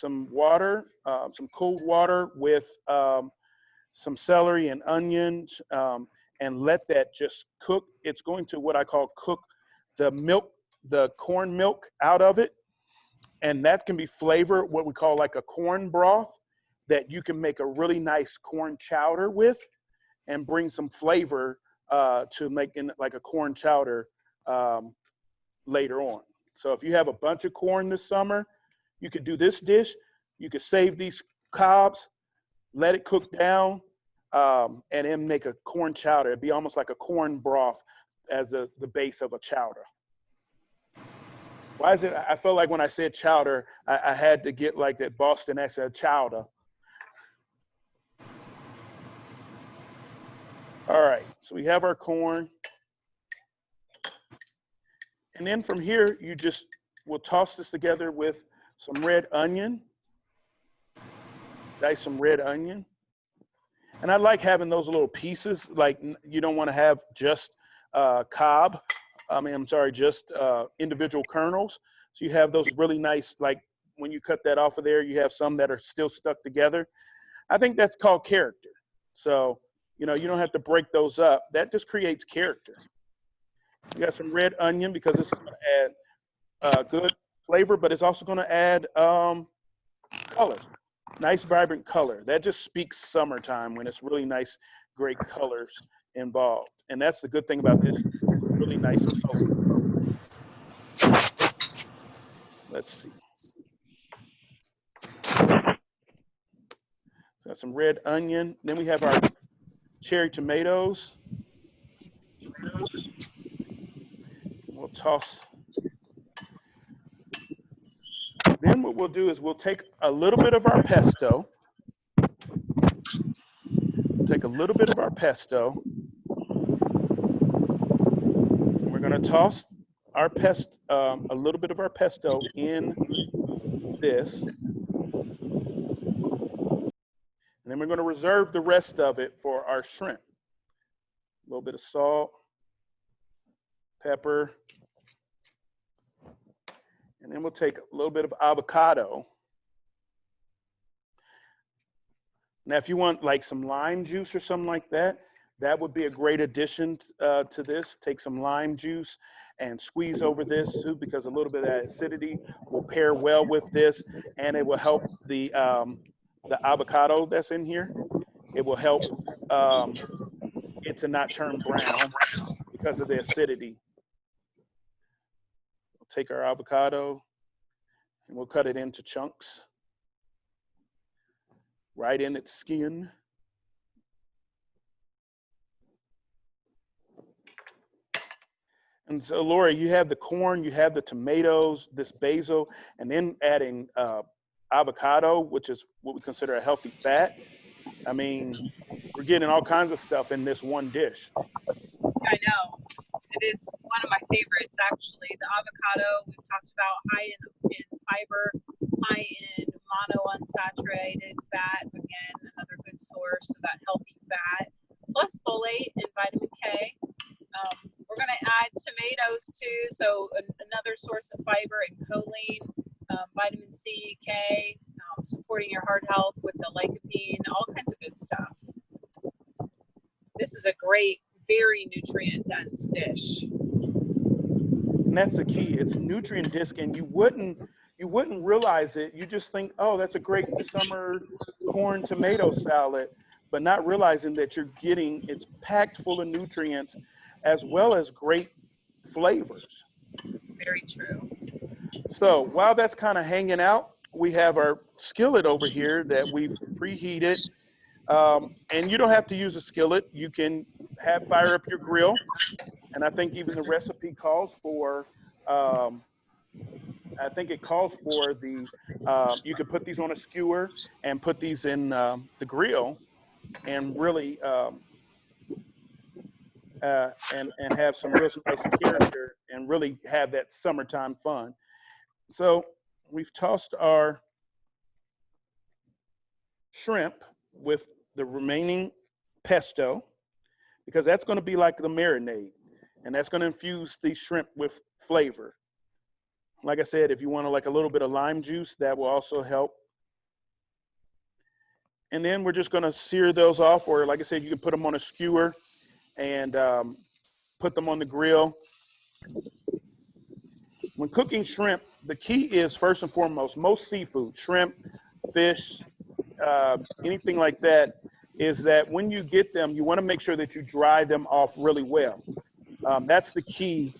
water, some cold water with some celery and onions, and let that just cook. It's going to, what I call, cook the milk, the corn milk out of it. And that can be flavored, what we call like a corn broth, that you can make a really nice corn chowder with and bring some flavor to making like a corn chowder later on. So if you have a bunch of corn this summer, you could do this dish. You could save these cobs, let it cook down, and then make a corn chowder. It'd be almost like a corn broth as the base of a chowder. Why is it, I felt like when I said chowder, I had to get like that Boston accent, chowder. All right, so we have our corn. And then from here, we'll toss this together with some red onion. Dice some red onion. And I like having those little pieces, like you don't want to have just just individual kernels. So you have those really nice, like when you cut that off of there, you have some that are still stuck together. I think that's called character. So, you don't have to break those up. That just creates character. You got some red onion because this is going to add good flavor, but it's also going to add color. Nice, vibrant color. That just speaks summertime when it's really nice, great colors involved. And that's the good thing about this, really nice color. Let's see. Got some red onion. Then we have our cherry tomatoes. We'll toss. Then what we'll do is we'll take a little bit of our pesto. Take a little bit of our pesto. And we're going to toss our a little bit of our pesto in this. And then we're going to reserve the rest of it for our shrimp. A little bit of salt, pepper, and then we'll take a little bit of avocado. Now, if you want like some lime juice or something like that, that would be a great addition to this. Take some lime juice and squeeze over this too, because a little bit of that acidity will pair well with this, and it will help the avocado that's in here. It will help it to not turn brown because of the acidity. We'll take our avocado and we'll cut it into chunks, right in its skin. And so, Laura, you have the corn, you have the tomatoes, this basil, and then adding avocado, which is what we consider a healthy fat. I mean, we're getting all kinds of stuff in this one dish. I know. It is one of my favorites, actually. The avocado, we've talked about, high in fiber, high in monounsaturated fat. Again, another good source of that healthy fat, plus folate and vitamin K. We're going to add tomatoes too, so another source of fiber and choline, vitamin C, K, supporting your heart health with the lycopene, all kinds of good stuff. This is a great, very nutrient-dense dish. And that's the key. It's nutrient dense, and you wouldn't realize it. You just think, oh, that's a great summer corn tomato salad, but not realizing that it's packed full of nutrients as well as great flavors. Very true. So while that's kind of hanging out, we have our skillet over here that we've preheated. And you don't have to use a skillet. You can fire up your grill. And I think even the recipe calls for, you could put these on a skewer and put these in the grill and really, and have some real nice character and really have that summertime fun. So we've tossed our shrimp with the remaining pesto, because that's going to be like the marinade, and that's going to infuse the shrimp with flavor. Like I said, if you want like a little bit of lime juice, that will also help. And then we're just going to sear those off, or like I said, you can put them on a skewer and put them on the grill. When cooking shrimp, the key is, first and foremost, most seafood, shrimp, fish, anything like that, is that when you get them, you want to make sure that you dry them off really well. That's the key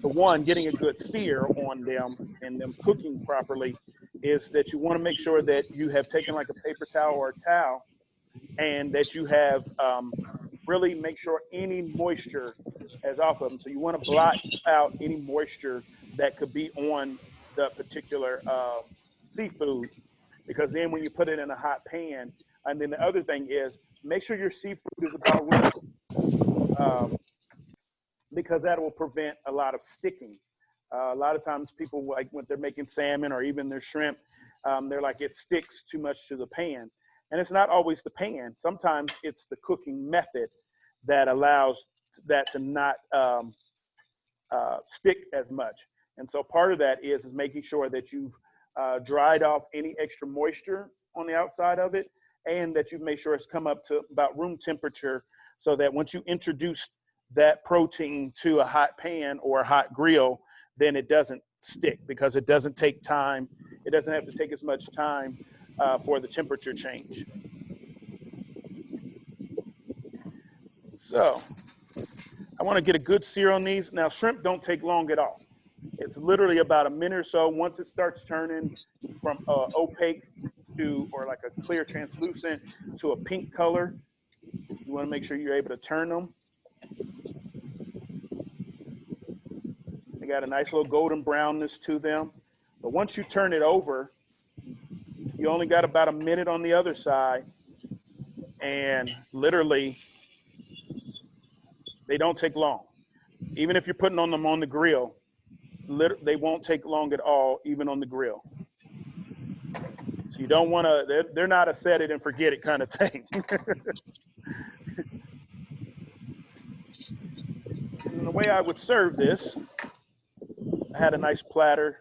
one, getting a good sear on them and them cooking properly, is that you want to make sure that you have taken like a paper towel or a towel, and that you have really make sure any moisture is off of them. So you want to blot out any moisture that could be on the particular seafood, because then when you put it in a hot pan, and then the other thing is make sure your seafood is about room, because that will prevent a lot of sticking. A lot of times people, like when they're making salmon or even their shrimp, they're like, it sticks too much to the pan. And it's not always the pan. Sometimes it's the cooking method that allows that to not stick as much. And so part of that is making sure that you've dried off any extra moisture on the outside of it, and that you've made sure it's come up to about room temperature, so that once you introduce that protein to a hot pan or a hot grill, then it doesn't stick, because it doesn't take time. It doesn't have to take as much time for the temperature change. So I want to get a good sear on these. Now, shrimp don't take long at all. It's literally about a minute or so. Once it starts turning from opaque to, or like a clear translucent to a pink color, you want to make sure you're able to turn them. They got a nice little golden brownness to them. But once you turn it over, you only got about a minute on the other side. And literally, they don't take long. Even if you're putting them on the grill, they won't take long at all, even on the grill. So you don't want to, they're not a set it and forget it kind of thing. And the way I would serve this, I had a nice platter.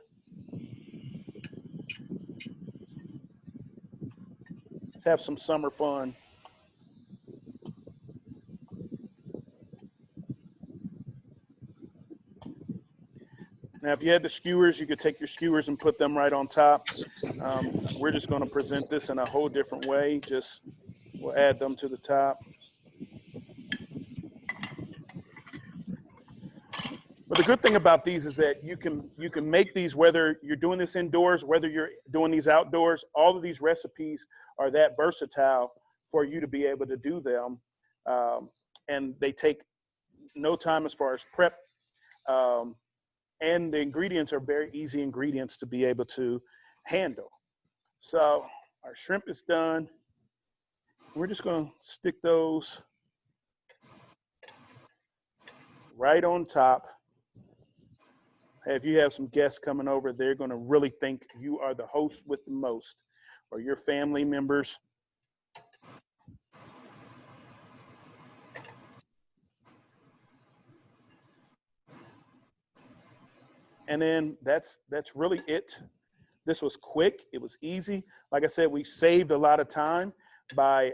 Let's have some summer fun. Now, if you had the skewers, you could take your skewers and put them right on top. We're just going to present this in a whole different way. Just we'll add them to the top. But the good thing about these is that you can make these whether you're doing this indoors, whether you're doing these outdoors. All of these recipes are that versatile for you to be able to do them, and they take no time as far as prep. And the ingredients are very easy ingredients to be able to handle. So our shrimp is done. We're just going to stick those right on top. If you have some guests coming over, they're going to really think you are the host with the most, or your family members. And then that's really it. This was quick. It was easy. Like I said, we saved a lot of time by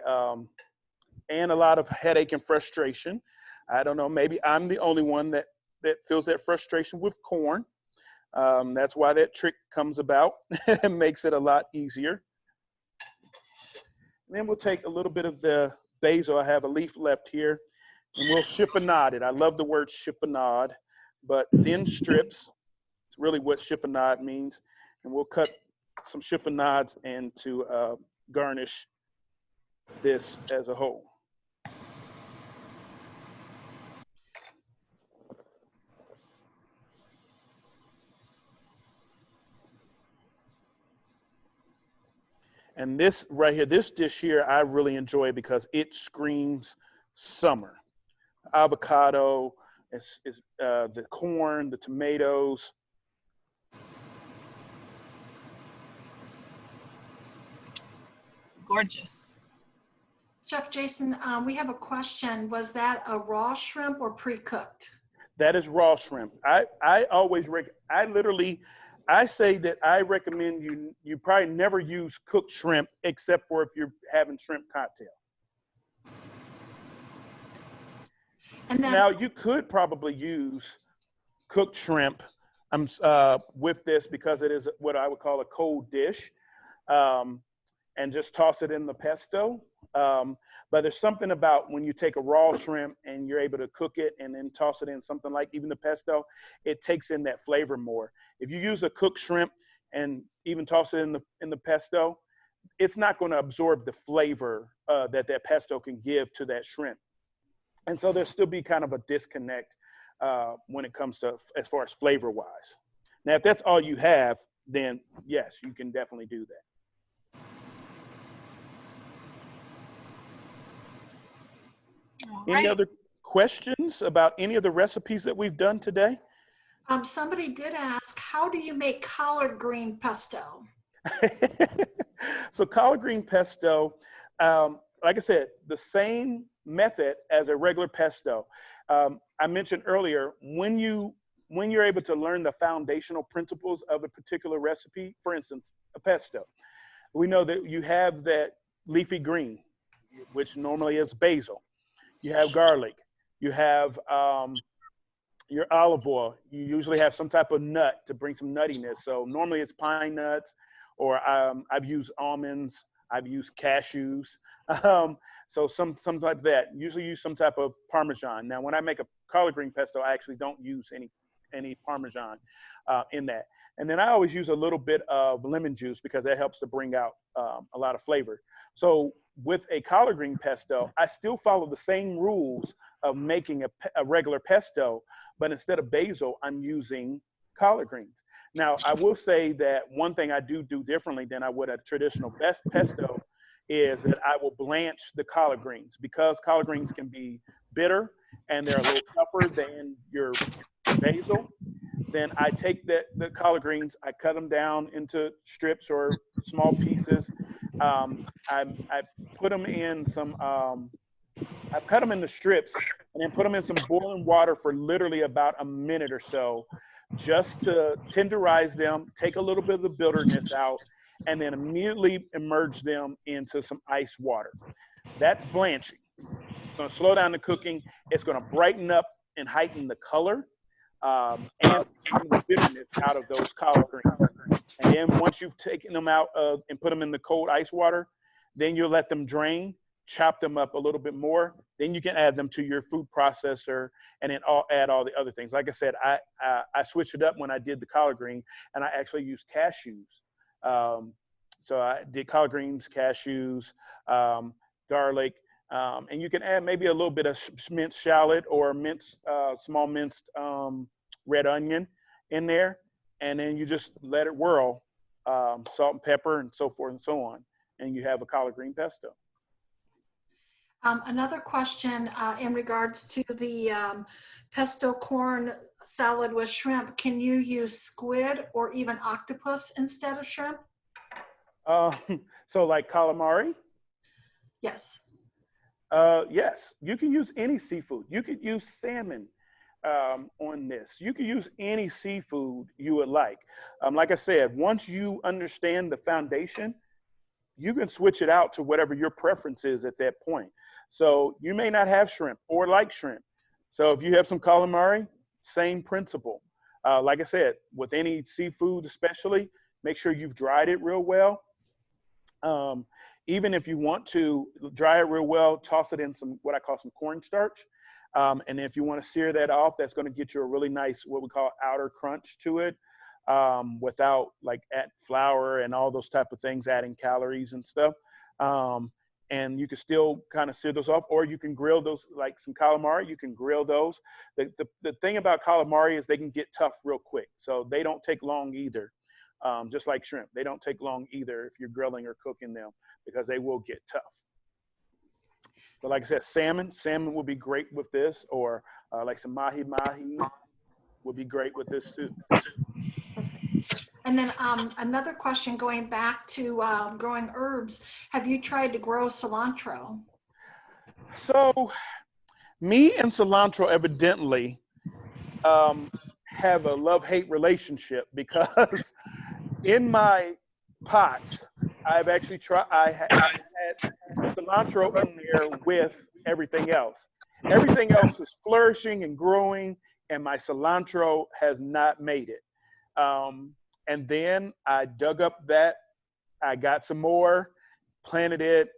and a lot of headache and frustration. I don't know. Maybe I'm the only one that feels that frustration with corn. That's why that trick comes about and makes it a lot easier. And then we'll take a little bit of the basil. I have a leaf left here, and we'll chiffonade it. I love the word chiffonade, but thin strips. It's really what chiffonade means. And we'll cut some chiffonades and to garnish this as a whole. And this right here, this dish here, I really enjoy because it screams summer. Avocado, the corn, the tomatoes. Gorgeous. Chef Jason, we have a question. Was that a raw shrimp or pre-cooked? That is raw shrimp. I always I say that I recommend you probably never use cooked shrimp except for if you're having shrimp cocktail. And then, now you could probably use cooked shrimp with this because it is what I would call a cold dish. and just toss it in the pesto. But there's something about when you take a raw shrimp and you're able to cook it and then toss it in something like even the pesto, it takes in that flavor more. If you use a cooked shrimp and even toss it in the pesto, it's not going to absorb the flavor that pesto can give to that shrimp. And so there'll still be kind of a disconnect when it comes to as far as flavor wise. Now, if that's all you have, then yes, you can definitely do that. Any other questions about any of the recipes that we've done today? Somebody did ask, how do you make collard green pesto? So collard green pesto, like I said, the same method as a regular pesto. I mentioned earlier, when you're able to learn the foundational principles of a particular recipe, for instance, a pesto, we know that you have that leafy green, which normally is basil. You have garlic. You have your olive oil. You usually have some type of nut to bring some nuttiness. So normally it's pine nuts, or I've used almonds. I've used cashews. So something like that. Usually use some type of Parmesan. Now, when I make a collard green pesto, I actually don't use any Parmesan in that. And then I always use a little bit of lemon juice because that helps to bring out a lot of flavor. So with a collard green pesto, I still follow the same rules of making a regular pesto, but instead of basil, I'm using collard greens. Now, I will say that one thing I do differently than I would a traditional pesto is that I will blanch the collard greens, because collard greens can be bitter and they're a little tougher than your basil. Then I take the collard greens, I cut them down into strips or small pieces. I put them in I cut them into strips and then put them in some boiling water for literally about a minute or so, just to tenderize them, take a little bit of the bitterness out, and then immediately immerse them into some ice water. That's blanching. It's going to slow down the cooking. It's going to brighten up and heighten the color and the bitterness out of those collard greens. And then once you've taken them out and put them in the cold ice water, then you'll let them drain, chop them up a little bit more. Then you can add them to your food processor and then add all the other things. Like I said, I switched it up when I did the collard green, and I actually used cashews. So I did collard greens, cashews, garlic, and you can add maybe a little bit of minced shallot or small minced red onion in there. And then you just let it whirl, salt and pepper and so forth and so on. And you have a collard green pesto. Another question in regards to the pesto corn salad with shrimp. Can you use squid or even octopus instead of shrimp? So like calamari? Yes. Yes, you can use any seafood. You could use salmon on this. You could use any seafood you would like. Like I said, once you understand the foundation, you can switch it out to whatever your preference is at that point. So you may not have shrimp or like shrimp. So if you have some calamari, same principle. Like I said, with any seafood especially, make sure you've dried it real well. Even if you want to dry it real well, toss it in what I call some cornstarch. And if you want to sear that off, that's going to get you a really nice, what we call outer crunch to it, without like add flour and all those type of things, adding calories and stuff. And you can still kind of sear those off, or you can grill those, like some calamari, you can grill those. The thing about calamari is they can get tough real quick. So they don't take long either. Just like shrimp, they don't take long either if you're grilling or cooking them, because they will get tough. But like I said, salmon would be great with this, or like some mahi-mahi would be great with this too. And then another question going back to growing herbs. Have you tried to grow cilantro? So me and cilantro evidently have a love-hate relationship, because in my pots, I've actually I had cilantro in there with everything else. Everything else is flourishing and growing, and my cilantro has not made it. And then I dug up I got some more, planted it,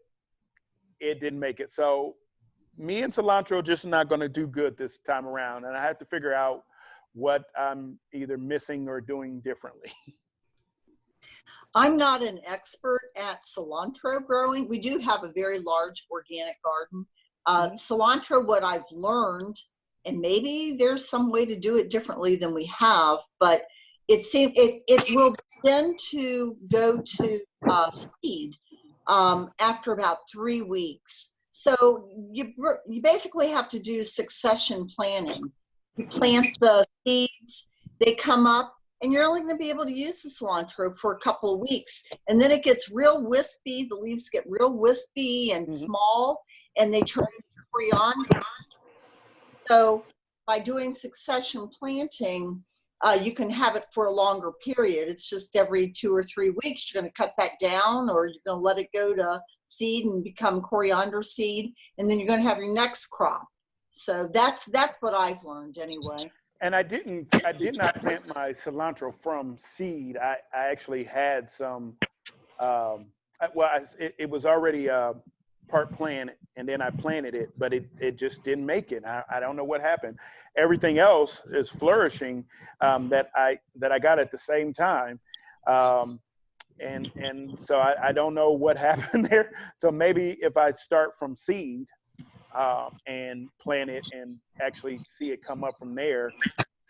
it didn't make it. So me and cilantro just not going to do good this time around. And I have to figure out what I'm either missing or doing differently. I'm not an expert at cilantro growing. We do have a very large organic garden. Cilantro, what I've learned, and maybe there's some way to do it differently than we have, but it seems it will tend to go to seed after about 3 weeks. So you basically have to do succession planting. You plant the seeds, they come up, and you're only going to be able to use the cilantro for a couple of weeks. And then it gets real wispy. The leaves get real wispy and small, and they turn into coriander. So by doing succession planting, you can have it for a longer period. It's just every 2 or 3 weeks, you're going to cut that down, or you're going to let it go to seed and become coriander seed. And then you're going to have your next crop. So that's what I've learned anyway. And I did not plant my cilantro from seed. I actually had some, it was already part planted, and then I planted it, but it just didn't make it. I don't know what happened. Everything else is flourishing that I got at the same time. And so I don't know what happened there. So maybe if I start from seed, and plant it and actually see it come up from there,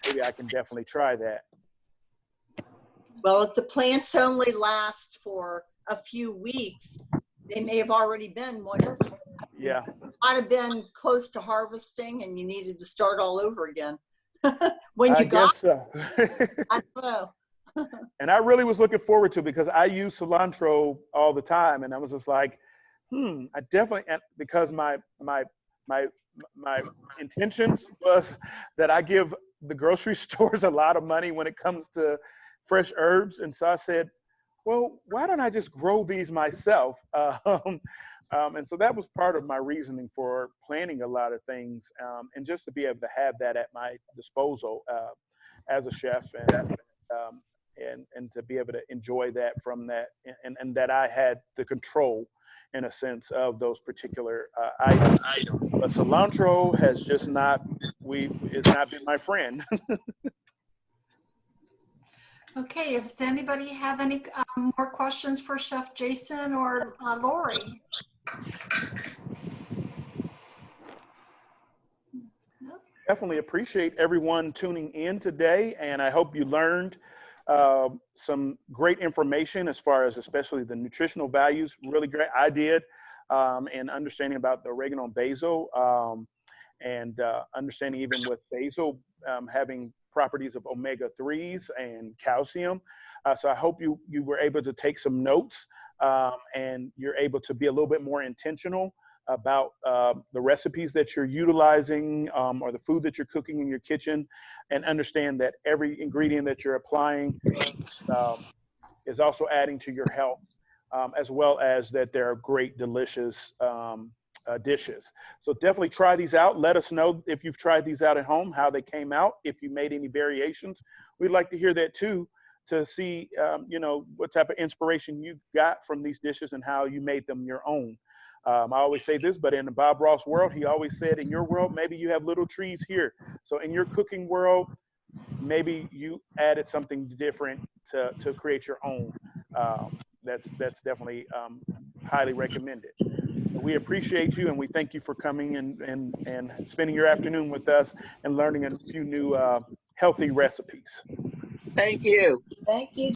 maybe I can definitely try that. Well, if the plants only last for a few weeks, they may have already been Yeah. Might have been close to harvesting and you needed to start all over again. When you I got guess so. I don't know. And I really was looking forward to it because I use cilantro all the time, and I was just like, I definitely, because my intentions was that I give the grocery stores a lot of money when it comes to fresh herbs. And so I said, well, why don't I just grow these myself? And so that was part of my reasoning for planning a lot of things, and just to be able to have that at my disposal as a chef, and to be able to enjoy that from that, and that I had the control in a sense of those particular items. But cilantro has just not been my friend. Okay, does anybody have any more questions for Chef Jason or Lori? Definitely appreciate everyone tuning in today, and I hope you learned some great information as far as especially the nutritional values. Really great. I did, and understanding about the oregano and basil, and understanding even with basil having properties of omega-3s and calcium. So I hope you were able to take some notes, and you're able to be a little bit more intentional about the recipes that you're utilizing, or the food that you're cooking in your kitchen, and understand that every ingredient that you're applying is also adding to your health, as well as that they're great, delicious dishes. So definitely try these out. Let us know if you've tried these out at home, how they came out, if you made any variations. We'd like to hear that too, to see what type of inspiration you got from these dishes and how you made them your own. I always say this, but in the Bob Ross world, he always said, in your world, maybe you have little trees here. So in your cooking world, maybe you added something different to create your own. That's definitely highly recommended. We appreciate you, and we thank you for coming and spending your afternoon with us and learning a few new healthy recipes. Thank you. Thank you.